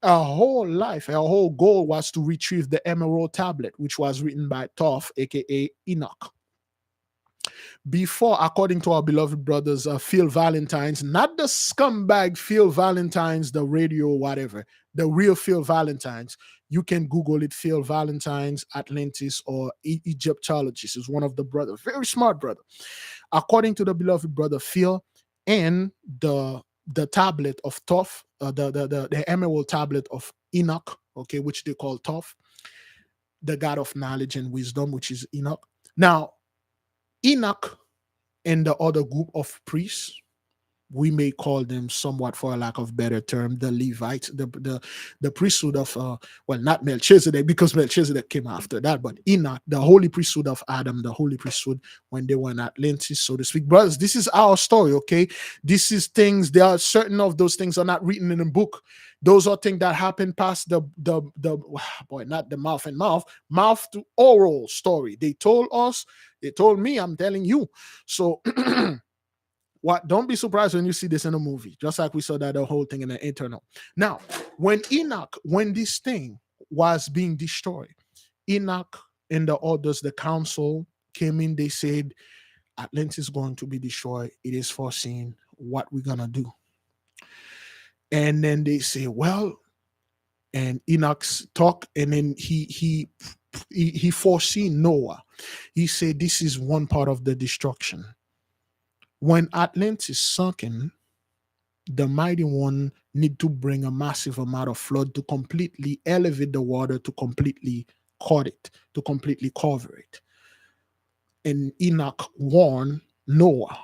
Her whole life, her whole goal was to retrieve the Emerald Tablet, which was written by Toph, aka Enoch. Before, according to our beloved brothers, Phil Valentine's, not the scumbag Phil Valentine's, the radio, whatever, the real Phil Valentine's. You can Google it, Phil Valentine's, Atlantis, or Egyptologist. Is one of the brothers, very smart brother. According to the beloved brother Phil, and the tablet of Toph, the Emerald Tablet of Enoch, okay, which they call Toph, the God of knowledge and wisdom, which is Enoch. Now, Enoch and the other group of priests, we may call them somewhat, for a lack of better term, the Levites, the priesthood of well, not Melchizedek, because Melchizedek came after that, but Enoch, the holy priesthood of Adam, the holy priesthood when they were in Atlantis, so to speak. Brothers, this is our story, okay? This is things, there are certain of those things are not written in a book. Those are things that happen past the boy, not the mouth to oral story. They told us, they told me, I'm telling you. So what? Don't be surprised when you see this in a movie, just like we saw that the whole thing in the internal. Now, when this thing was being destroyed, Enoch and the others, the council came in. They said, Atlantis is going to be destroyed. It is foreseen. What we're gonna do? And then they say, well, and Enoch's talk, and then he foreseen Noah. He said, this is one part of the destruction. When Atlantis sunken, the mighty one need to bring a massive amount of flood to completely elevate the water, to completely cut it, to completely cover it. And Enoch warned Noah.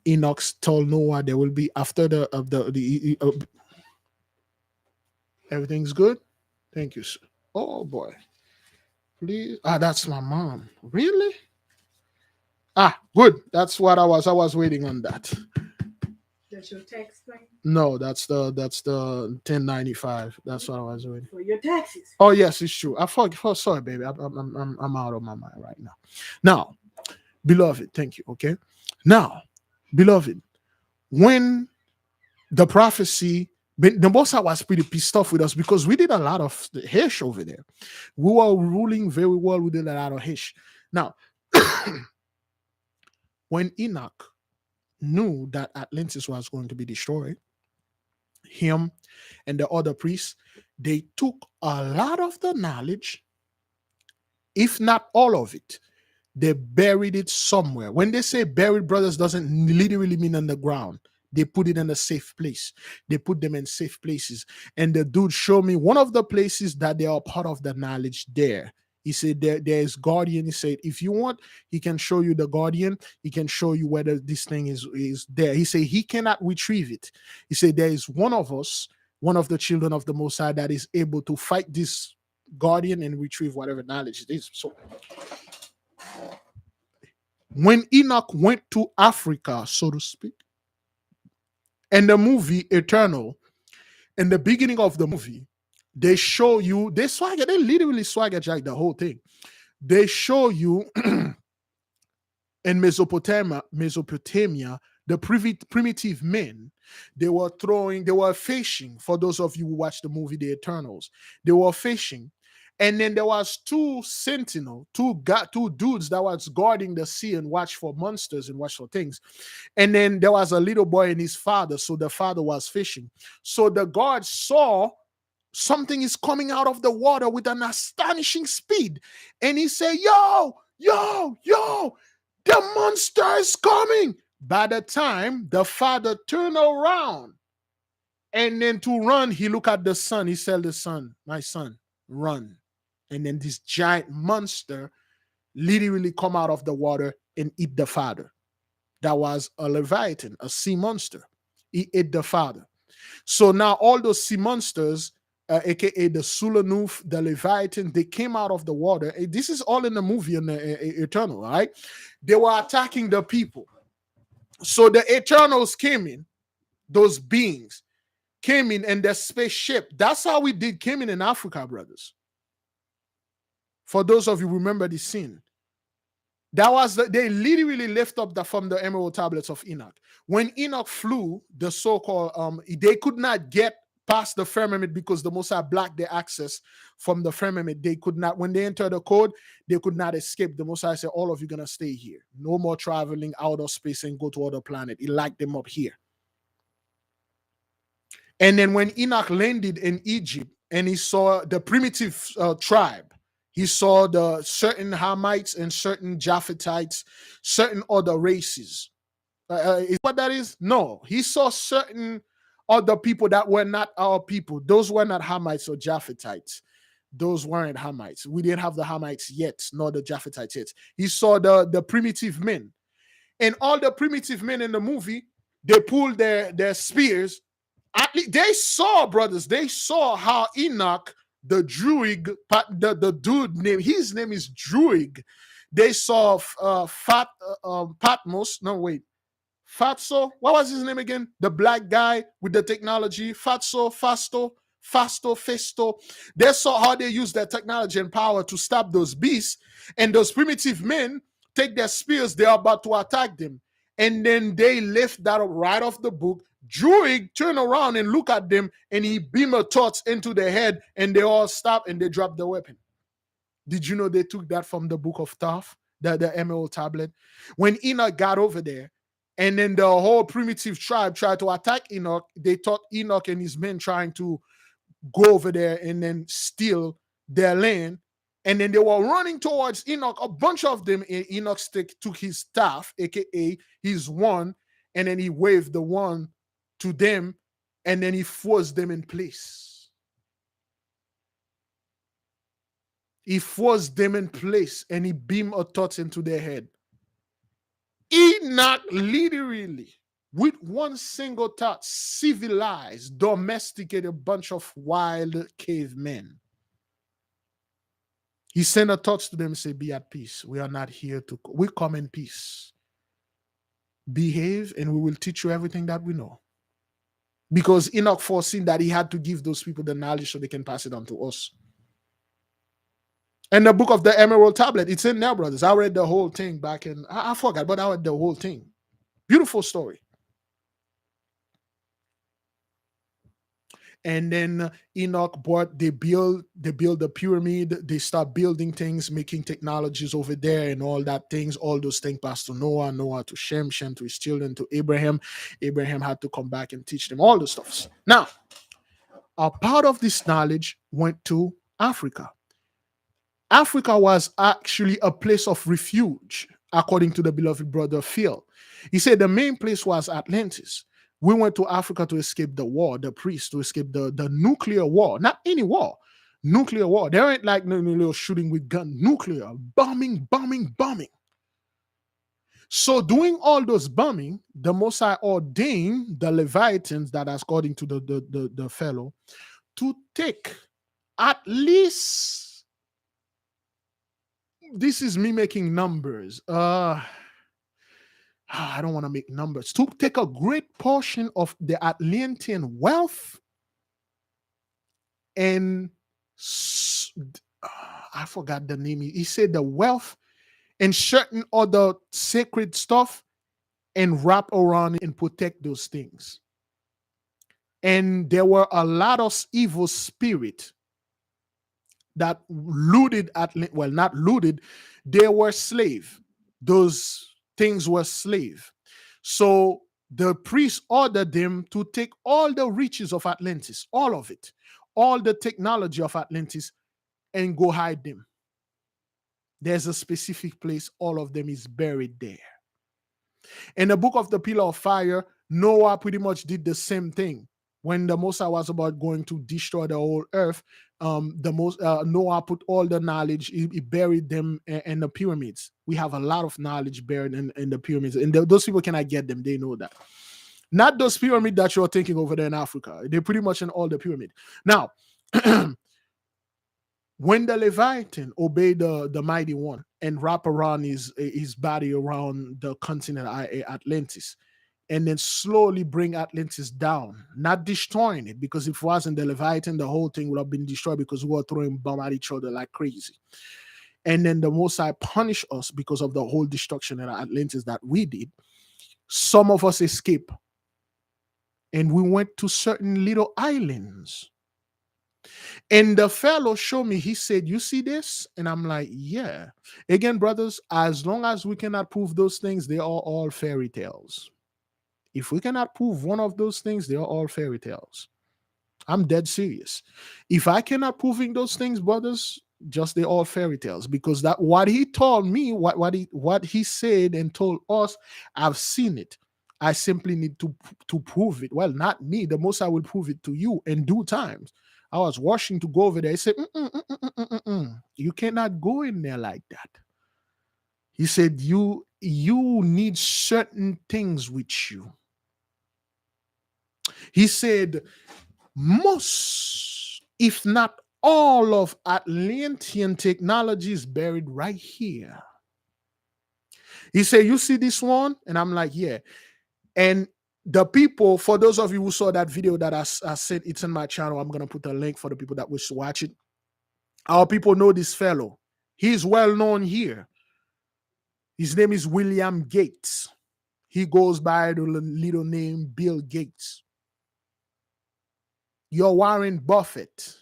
Enoch told Noah there will be after everything's good. Thank you, sir. Oh boy, please. That's my mom. Really? Good. That's what I was waiting on that. That's your tax thing? No, that's the 1095. That's what I was waiting for your taxes. Oh yes, it's true. I forgot. Sorry, baby. I'm out of my mind right now. Now, Beloved, thank you. Okay. Now, beloved, when the prophecy, the Most High was pretty pissed off with us because we did a lot of the Hish over there. We were ruling very well. We did a lot of Hish. Now, when Enoch knew that Atlantis was going to be destroyed, him and the other priests, they took a lot of the knowledge, if not all of it. They buried it somewhere. When they say buried, brothers, doesn't literally mean on the ground. They put it in a safe place. They put them in safe places. And the dude showed me one of the places that they are part of the knowledge there. He said there is guardian. He said, if you want, he can show you the guardian. He can show you whether this thing is there. He said he cannot retrieve it. He said there is one of us, one of the children of the Most High, that is able to fight this guardian and retrieve whatever knowledge it is. So when Enoch went to Africa, so to speak, and the movie Eternal, in the beginning of the movie, they show you, they literally swagger jack the whole thing. They show you in Mesopotamia, the primitive men, they were fishing. For those of you who watch the movie The Eternals, they were fishing. And then there was two dudes that was guarding the sea and watch for monsters and watch for things. And then there was a little boy and his father. So the father was fishing. So the guard saw something is coming out of the water with an astonishing speed. And he said, yo, the monster is coming. By the time the father turned around and then to run, he looked at the son. He said, the son, my son, run. And then this giant monster literally come out of the water and eat the father. That was a Leviathan, a sea monster. He ate the father. So now all those sea monsters, aka the Sulanuf, the Leviathan, they came out of the water. This is all in the movie in the Eternal, right? They were attacking the people. So the Eternals came in, those beings came in and their spaceship. That's how we came in Africa, brothers. For those of you who remember the scene, they literally lift up from the emerald tablets of Enoch. When Enoch flew, the so-called they could not get past the firmament because the Most High blocked their access from the firmament. They could not, when they entered the code, they could not escape. The Most High said, all of you gonna stay here. No more traveling out of space and go to other planet. He locked them up here. And then when Enoch landed in Egypt and he saw the primitive tribe, he saw the certain Hamites and certain Japhetites, certain other races. Is what that is? No. He saw certain other people that were not our people. Those were not Hamites or Japhetites. Those weren't Hamites. We didn't have the Hamites yet, nor the Japhetites yet. He saw the primitive men. And all the primitive men in the movie, they pulled their spears. At least they saw, brothers, they saw how Enoch, the Druid, the dude name, his name is Druid. They saw Patmos. No, wait. Fatso. What was his name again? The black guy with the technology. Festo. They saw how they used their technology and power to stop those beasts. And those primitive men take their spears. They are about to attack them. And then they lift that up right off the book. Druid turned around and look at them, and he beamed a torch into their head, and they all stopped and they dropped the weapon. Did you know they took that from the book of Thoth, the emerald tablet? When Enoch got over there, and then the whole primitive tribe tried to attack Enoch, they thought Enoch and his men trying to go over there and then steal their land. And then they were running towards Enoch, a bunch of them. Enoch took his staff, aka his wand, and then he waved the wand to them, and then he forced them in place. He forced them in place, and he beamed a thought into their head. Enoch literally, with one single thought, civilized, domesticated a bunch of wild cavemen. He sent a thought to them and said, be at peace. We are not here to, we come in peace. Behave, and we will teach you everything that we know. Because Enoch foreseen that he had to give those people the knowledge so they can pass it on to us. And the book of the Emerald Tablet, it's in there, brothers. I read the whole thing back in, I forgot, but I read the whole thing. Beautiful story. And then Enoch bought, they build the pyramid, they start building things, making technologies over there and all that things, all those things passed to Noah, Noah to Shem, Shem to his children, to Abraham. Abraham had to come back and teach them all the stuffs. Now, a part of this knowledge went to Africa. Africa was actually a place of refuge, according to the beloved brother Phil. He said the main place was Atlantis. We went to Africa to escape the war, the priest, to escape the nuclear war, not any war, nuclear war. There ain't like no little shooting with gun, nuclear, bombing, bombing, bombing. So doing all those bombing, the Most High ordained the Leviatans, that according to the fellow, to take at least, this is me making numbers. I don't want to make numbers. To take a great portion of the Atlantean wealth and I forgot the name. He said the wealth and certain other sacred stuff and wrap around and protect those things. And there were a lot of evil spirit that looted well, not looted, they were slave. Those things were slave. So the priest ordered them to take all the riches of Atlantis, all of it, all the technology of Atlantis, and go hide them. There's a specific place, all of them is buried there. In the book of the Pillar of Fire, Noah pretty much did the same thing. When the Most High was about going to destroy the whole earth, Noah put all the knowledge, he buried them in the pyramids. We have a lot of knowledge buried in the pyramids, and those people cannot get them. They know that. Not those pyramids that you're thinking over there in Africa. They're pretty much in all the pyramid. Now, when the Leviathan obeyed the mighty one and wrap around his body around the continent Atlantis, and then slowly bring Atlantis down, not destroying it, because if it wasn't the Leviathan, the whole thing would have been destroyed because we were throwing bombs at each other like crazy. And then the Most High punished us because of the whole destruction of Atlantis that we did. Some of us escaped, and we went to certain little islands. And the fellow showed me, he said, "You see this?" And I'm like, "Yeah." Again, brothers, as long as we cannot prove those things, they are all fairy tales. If we cannot prove one of those things, they are all fairy tales. I'm dead serious. If I cannot proving those things, brothers, just they all fairy tales. Because that what he told me, what he said and told us, I've seen it. I simply need to prove it. Well, not me. The Most I will prove it to you in due times. I was rushing to go over there. He said, "You cannot go in there like that." He said, you need certain things with you. He said, most, if not all, of Atlantean technology is buried right here. He said, "You see this one?" And I'm like, "Yeah." And the people, for those of you who saw that video that I said, it's in my channel. I'm going to put a link for the people that wish to watch it. Our people know this fellow. He's well known here. His name is William Gates. He goes by the little name Bill Gates. Your Warren Buffett,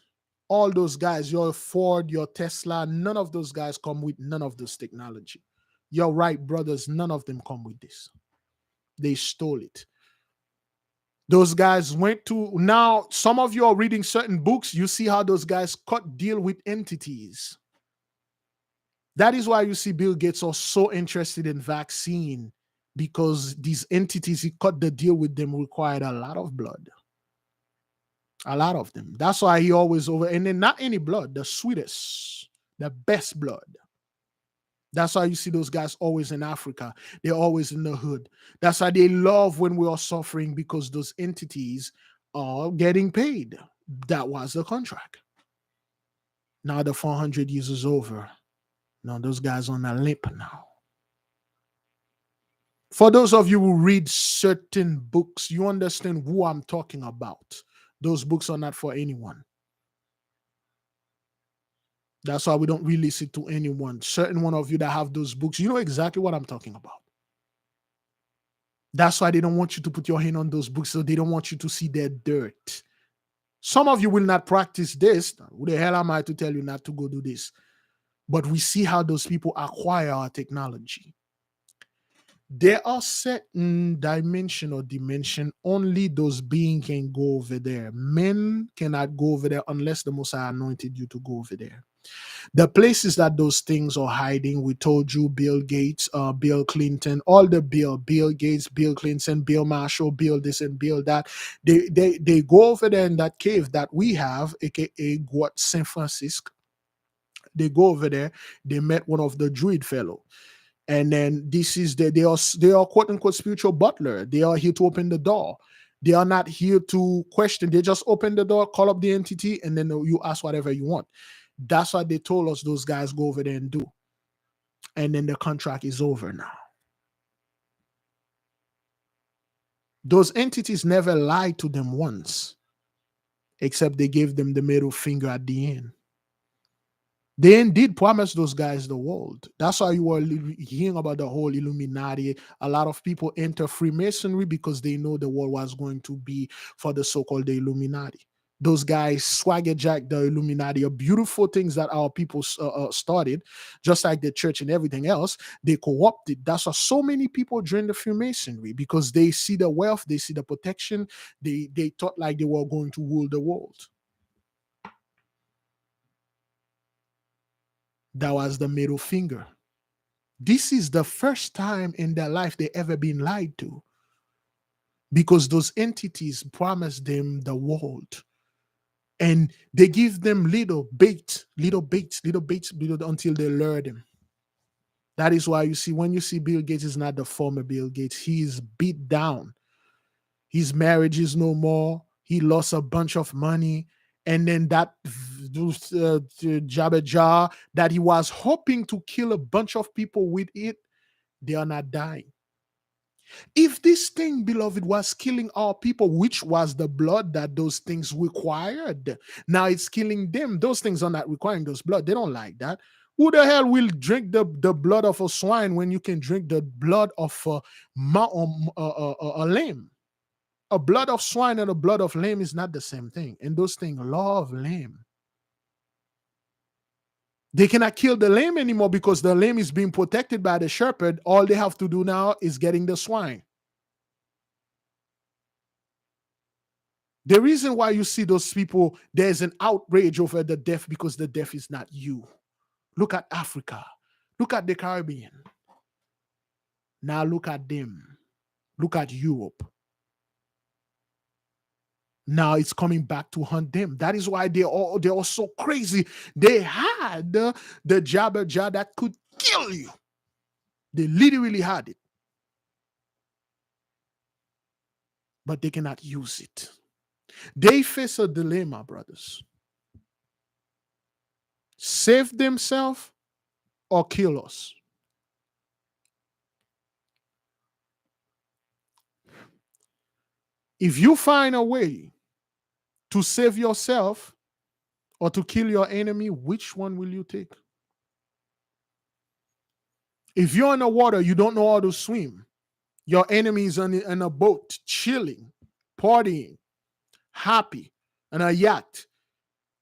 all those guys, your Ford, your Tesla, none of those guys come with none of this technology. Your Wright brothers, none of them come with this. They stole it. Those guys went to, now some of you are reading certain books, you see how those guys cut deal with entities. That is why you see Bill Gates are so interested in vaccine, because these entities, he cut the deal with them, required a lot of blood. A lot of them. That's why he always over, and then not any blood, the sweetest, the best blood. That's why you see those guys always in Africa. They're always in the hood. That's why they love when we are suffering, because those entities are getting paid. That was the contract. Now the 400 years is over. Now those guys on a limp now. For those of you who read certain books, you understand who I'm talking about. Those books are not for anyone. That's why we don't release it to anyone. Certain one of you that have those books, you know exactly what I'm talking about. That's why they don't want you to put your hand on those books, so they don't want you to see their dirt. Some of you will not practice this. Who the hell am I to tell you not to go do this? But we see how those people acquire our technology. There are certain dimension only those beings can go over there. Men cannot go over there unless the Messiah anointed you to go over there. The places that those things are hiding, we told you, Bill Gates, Bill Clinton, all the Bill Gates, Bill Clinton, Bill Marshall, Bill this and Bill that. They go over there in that cave that we have, aka Guat Saint Francisco. They go over there. They met one of the Druid fellow. And then this is they are quote unquote spiritual butler. They are here to open the door. They are not here to question. They just open the door, call up the entity, and then you ask whatever you want. That's what they told us those guys go over there and do. And then the contract is over now. Those entities never lied to them once, except they gave them the middle finger at the end. They indeed promised those guys the world. That's why you are hearing about the whole Illuminati. A lot of people enter Freemasonry because they know the world was going to be for the so-called the Illuminati. Those guys swagger jack the Illuminati, are beautiful things that our people started, just like the church and everything else. They co-opted. That's why so many people join the Freemasonry, because they see the wealth, they see the protection. They thought like they were going to rule the world. That was the middle finger. This is the first time in their life they ever been lied to, because those entities promised them the world, and they give them little baits until they lure them. That is why you see, when you see Bill Gates is not the former Bill Gates. He is beat down. His marriage is no more. He lost a bunch of money. And then that Jabba Jar that he was hoping to kill a bunch of people with it, they are not dying. If this thing, beloved, was killing our people, which was the blood that those things required, now it's killing them. Those things are not requiring those blood. They don't like that. Who the hell will drink the blood of a swine when you can drink the blood of a lamb? A blood of swine and a blood of lamb is not the same thing. And those things love lamb. They cannot kill the lamb anymore because the lamb is being protected by the shepherd. All they have to do now is getting the swine. The reason why you see those people, there's an outrage over the deaf, because the deaf is not you. Look at Africa. Look at the Caribbean. Now look at them. Look at Europe. Now it's coming back to hunt them. That is why they're all so crazy. They had the Jabba Jar that could kill you. They literally had it. But they cannot use it. They face a dilemma, brothers. Save themselves or kill us. If you find a way to save yourself or to kill your enemy, which one will you take? If you're in the water, you don't know how to swim. Your enemy is in a boat, chilling, partying, happy, on a yacht.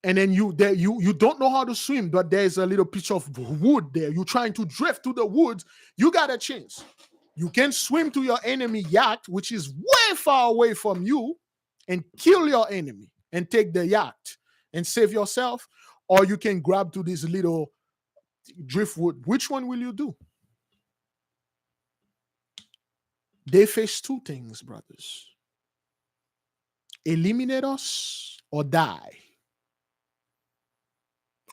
And then you don't know how to swim, but there's a little piece of wood there. You're trying to drift to the woods. You got a chance. You can swim to your enemy yacht, which is way far away from you, and kill your enemy and take the yacht and save yourself. Or you can grab to this little driftwood. Which one will you do? They face two things, brothers. Eliminate us or die,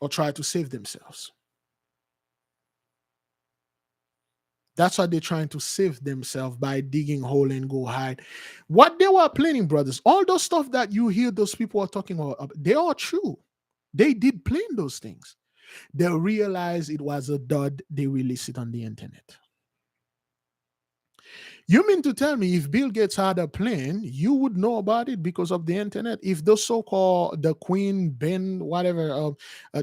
or try to save themselves. That's why they're trying to save themselves by digging hole and go hide. What they were planning, brothers, all those stuff that you hear those people are talking about, they are true. They did plan those things. They realized it was a dud. They released it on the internet. You mean to tell me if Bill Gates had a plane, you would know about it because of the internet? If the so-called the Queen, Ben, whatever,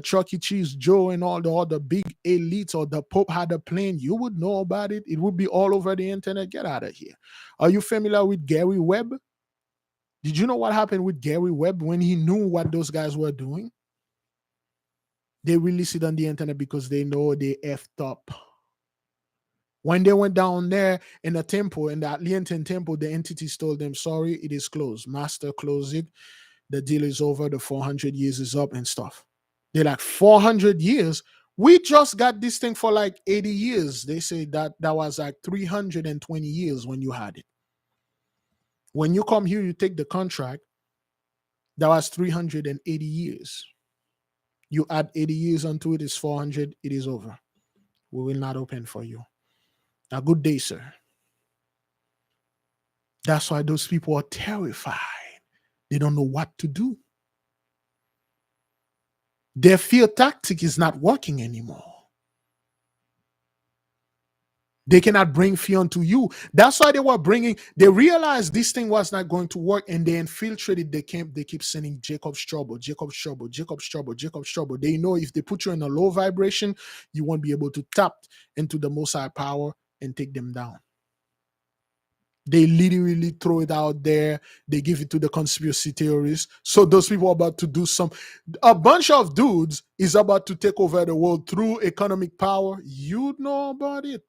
Chuck E. Cheese Joe, and all the other big elites or the Pope had a plane, you would know about it. It would be all over the internet. Get out of here. Are you familiar with Gary Webb? Did you know what happened with Gary Webb when he knew what those guys were doing? They released it on the internet because they know they effed up. When they went down there in the temple, in the Atlantean temple, the entities told them, sorry, it is closed. Master closed it. The deal is over. The 400 years is up and stuff. They're like, 400 years? We just got this thing for like 80 years. They say that was like 320 years when you had it. When you come here, you take the contract. That was 380 years. You add 80 years onto it, it's 400. It is over. We will not open for you. A good day, sir. That's why those people are terrified. They don't know what to do. Their fear tactic is not working anymore. They cannot bring fear unto you. That's why they realized this thing was not going to work, and they infiltrated the camp. They keep sending Jacob's trouble, Jacob's trouble, Jacob's trouble, Jacob's trouble. They know if they put you in a low vibration, you won't be able to tap into the Most High power and take them down. They literally throw it out there. They give it to the conspiracy theorists. So those people are about to do a bunch of dudes is about to take over the world through economic power. You know about it.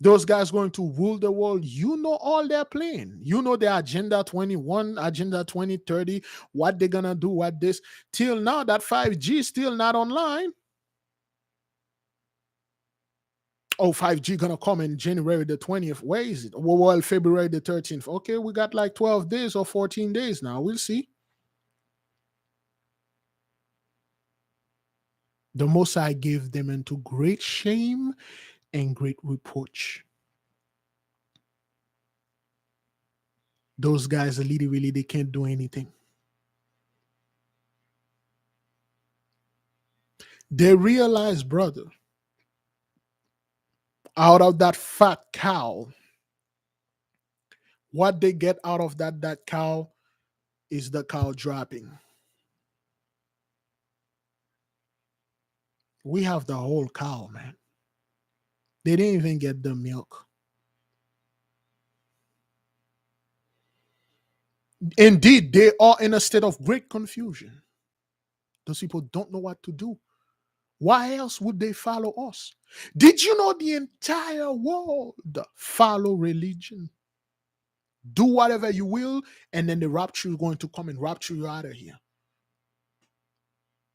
Those guys going to rule the world. You know all their plan. You know their agenda 21, agenda 2030, what they're gonna do, what this. Till now, that 5G is still not online. Oh, 5G gonna come in January the 20th. Where is it? Well, February the 13th. Okay, we got like 12 days or 14 days now. We'll see. The Most High gave them into great shame and great reproach. Those guys are literally, they can't do anything. They realize, brother, out of that fat cow, what they get out of that cow is the cow dropping. We have the whole cow, man. They didn't even get the milk. Indeed, they are in a state of great confusion. Those people don't know what to do. Why else would they follow us? Did you know the entire world follow religion? Do whatever you will, and then the rapture is going to come and rapture you out of here.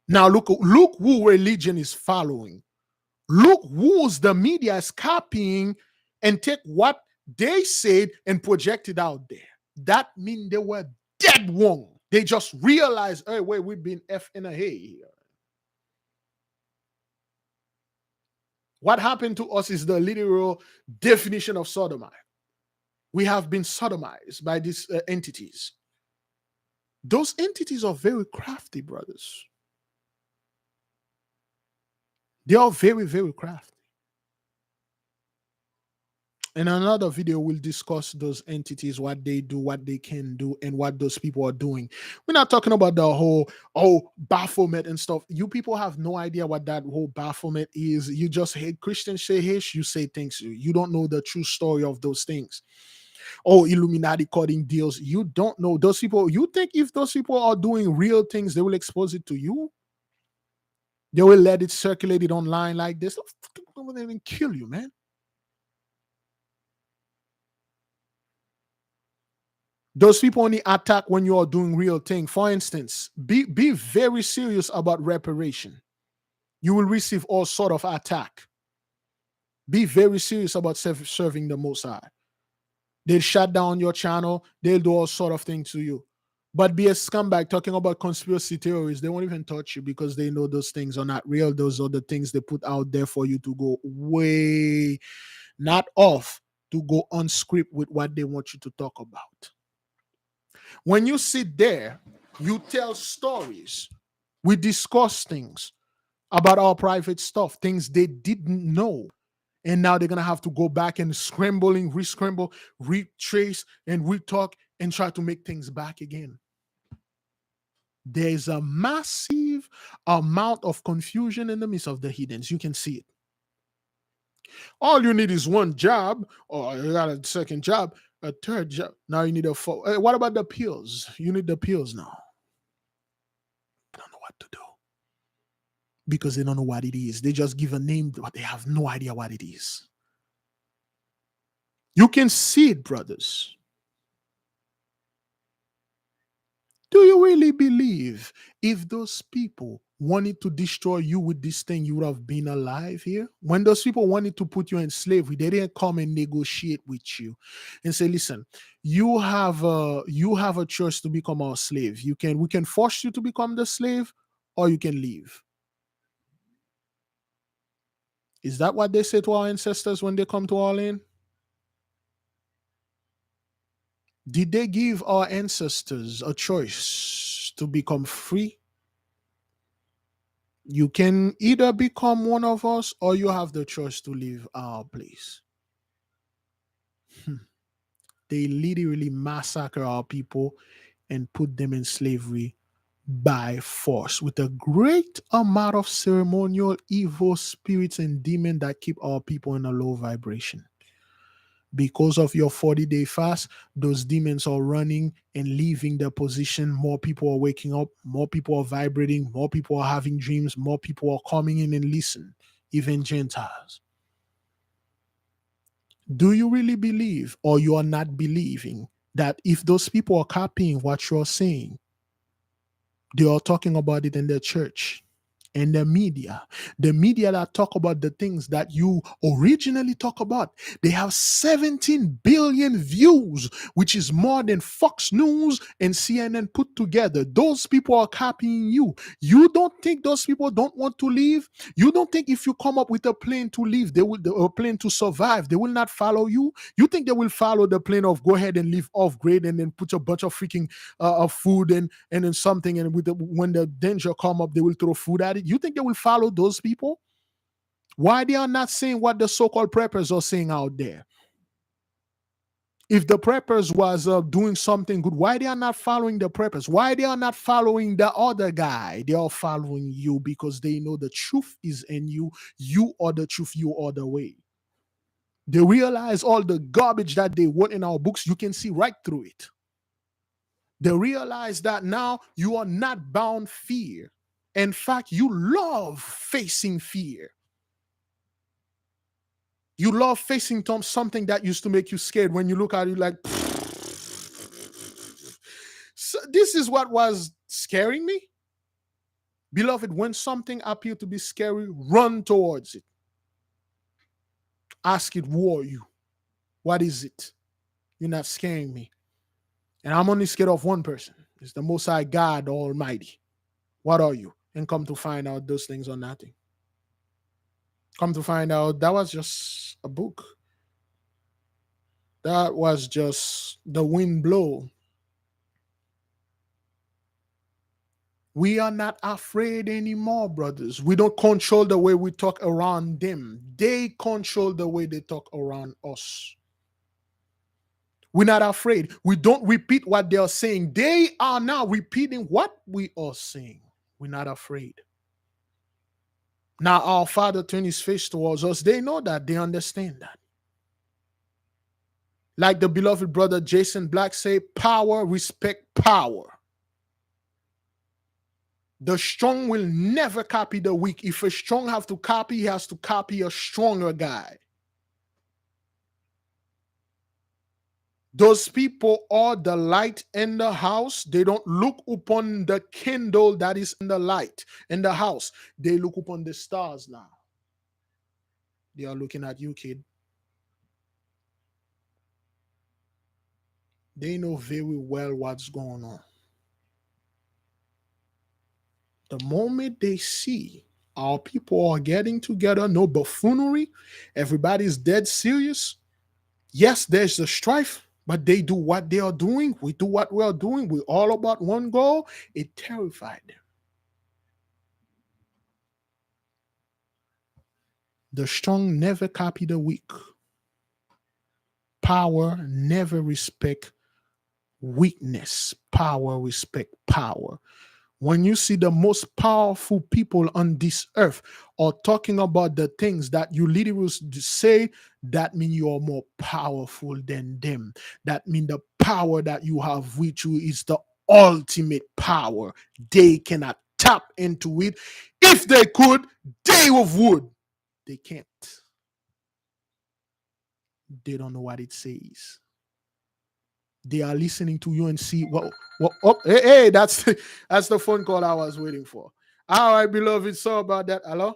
Now look who religion is following. Look who's the media is copying and take what they said and project it out there. That means they were dead wrong. They just realized, hey, wait, we've been F in a hay here. What happened to us is the literal definition of sodomite. We have been sodomized by these entities. Those entities are very crafty, brothers. They are very, very crafty. In another video, we'll discuss those entities, what they do, what they can do, and what those people are doing. We're not talking about the whole, Baphomet and stuff. You people have no idea what that whole Baphomet is. You just hate Christians say hish, you say things. You don't know the true story of those things. Oh, Illuminati cutting deals. You don't know those people. You think if those people are doing real things, they will expose it to you? They will let it circulate it online like this. They will even kill you, man. Those people only attack when you are doing real thing. For instance, be very serious about reparation. You will receive all sort of attack. Be very serious about serving the Most High. They'll shut down your channel. They'll do all sort of things to you. But be a scumbag talking about conspiracy theories. They won't even touch you because they know those things are not real. Those are the things they put out there for you to go way, not off, to go on script with what they want you to talk about. When you sit there, You tell stories. We discuss things about our private stuff, things they didn't know. And now they're going to have to go back and scrambling, re-scramble, retrace, and retalk and try to make things back again. There's a massive amount of confusion in the midst of the heathens. You can see it. All you need is one job, or you got a second job, a third job. Now you need a fourth. What about the pills? You need the pills now. I don't know what to do because they don't know what it is. They just give a name, but they have no idea what it is. You can see it, brothers. Do you really believe if those people wanted to destroy you with this thing, you would have been alive here? When those people wanted to put you in slavery, they didn't come and negotiate with you and say, listen, you have a choice to become our slave. We can force you to become the slave, or you can leave. Is that what they say to our ancestors when they come to our land? Did they give our ancestors a choice to become free? You can either become one of us or you have the choice to leave our place. They literally massacre our people and put them in slavery by force with a great amount of ceremonial evil spirits and demons that keep our people in a low vibration. Because of your 40-day fast, those demons are running and leaving their position. More people are waking up, more people are vibrating, more people are having dreams, more people are coming in and listen, even Gentiles. Do you really believe, or you are not believing, that if those people are copying what you're saying, they are talking about it in their church? And the media that talk about the things that you originally talk about, they have 17 billion views, which is more than Fox News and CNN put together. Those people are copying you. You don't think those people don't want to leave? You don't think if you come up with a plan to leave, a plan to survive, they will not follow you? You think they will follow the plan of go ahead and leave off grid and then put a bunch of freaking of food and then something, and when the danger come up, they will throw food at it? You think they will follow those people? Why they are not saying what the so-called preppers are saying out there? If the preppers was doing something good, why they are not following the preppers? Why they are not following the other guy? They are following you because they know the truth is in you. You are the truth. You are the way. They realize all the garbage that they wrote in our books, you can see right through it. They realize that now you are not bound fear. In fact, you love facing fear. You love facing something that used to make you scared. When you look at it, like, so this is what was scaring me. Beloved, when something appeared to be scary, run towards it. Ask it, who are you? What is it? You're not scaring me. And I'm only scared of one person. It's the Most High God Almighty. What are you? And come to find out those things are nothing. Come to find out that was just a book. That was just the wind blow. We are not afraid anymore, brothers. We don't control the way we talk around them. They control the way they talk around us. We're not afraid. We don't repeat what they are saying. They are now repeating what we are saying. We're not afraid. Now our Father turned his face towards us. They know that. They understand that. Like the beloved brother Jason Black say, power, respect, power. The strong will never copy the weak. If a strong have to copy, he has to copy a stronger guy. Those people are the light in the house. They don't look upon the candle that is in the light in the house. They look upon the stars now. They are looking at you, kid. They know very well what's going on. The moment they see our people are getting together, no buffoonery, everybody's dead serious. Yes, there's the strife, But they do what they are doing. We do what we are doing. We're all about one goal. It terrified them. The strong never copy the weak. Power never respect weakness. Power respect power. When you see the most powerful people on this earth are talking about the things that you literally say, that means you are more powerful than them. That means the power that you have with you is the ultimate power. They cannot tap into it. If they could, they would. They can't. They don't know what it says. They are listening to you and see what oh, hey, that's that's the phone call I was waiting for. All right, beloved. So about that. Hello?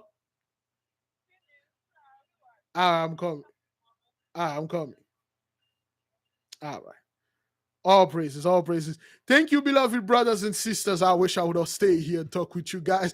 I'm coming. I'm coming. All right. All praises, all praises. Thank you, beloved brothers and sisters. I wish I would have stayed here and talk with you guys.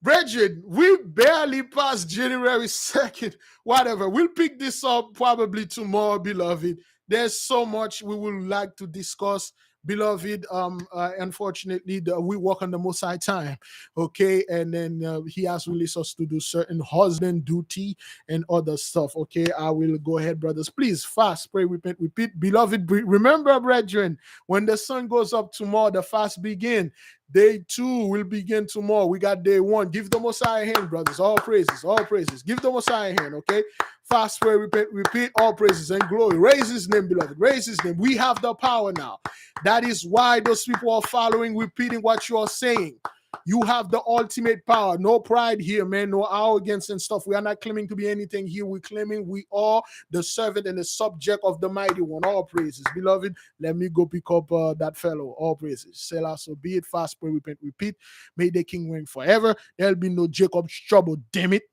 Brethren, we barely passed January 2nd. Whatever. We'll pick this up probably tomorrow, beloved. There's so much we would like to discuss, beloved. Unfortunately, we work on the Most High time, okay? And then he has released us to do certain husband duty and other stuff, okay? I will go ahead, brothers. Please fast, pray, repent, repeat. Beloved, remember, brethren, when the sun goes up tomorrow, the fast begin. Day 2 will begin tomorrow. We got day 1. Give the Most High a hand, brothers. All praises, all praises. Give the Most High a hand, okay? Fast, pray, repent, repeat. All praises and glory. Raise his name, beloved. Raise his name. We have the power now. That is why those people are following, repeating what you are saying. You have the ultimate power. No pride here, man. No arrogance and stuff. We are not claiming to be anything here. We're claiming we are the servant and the subject of the mighty one. All praises. Beloved, let me go pick up that fellow. All praises. Selah, so be it. Fast, pray, repent, repeat. May the king reign forever. There'll be no Jacob's trouble. Damn it.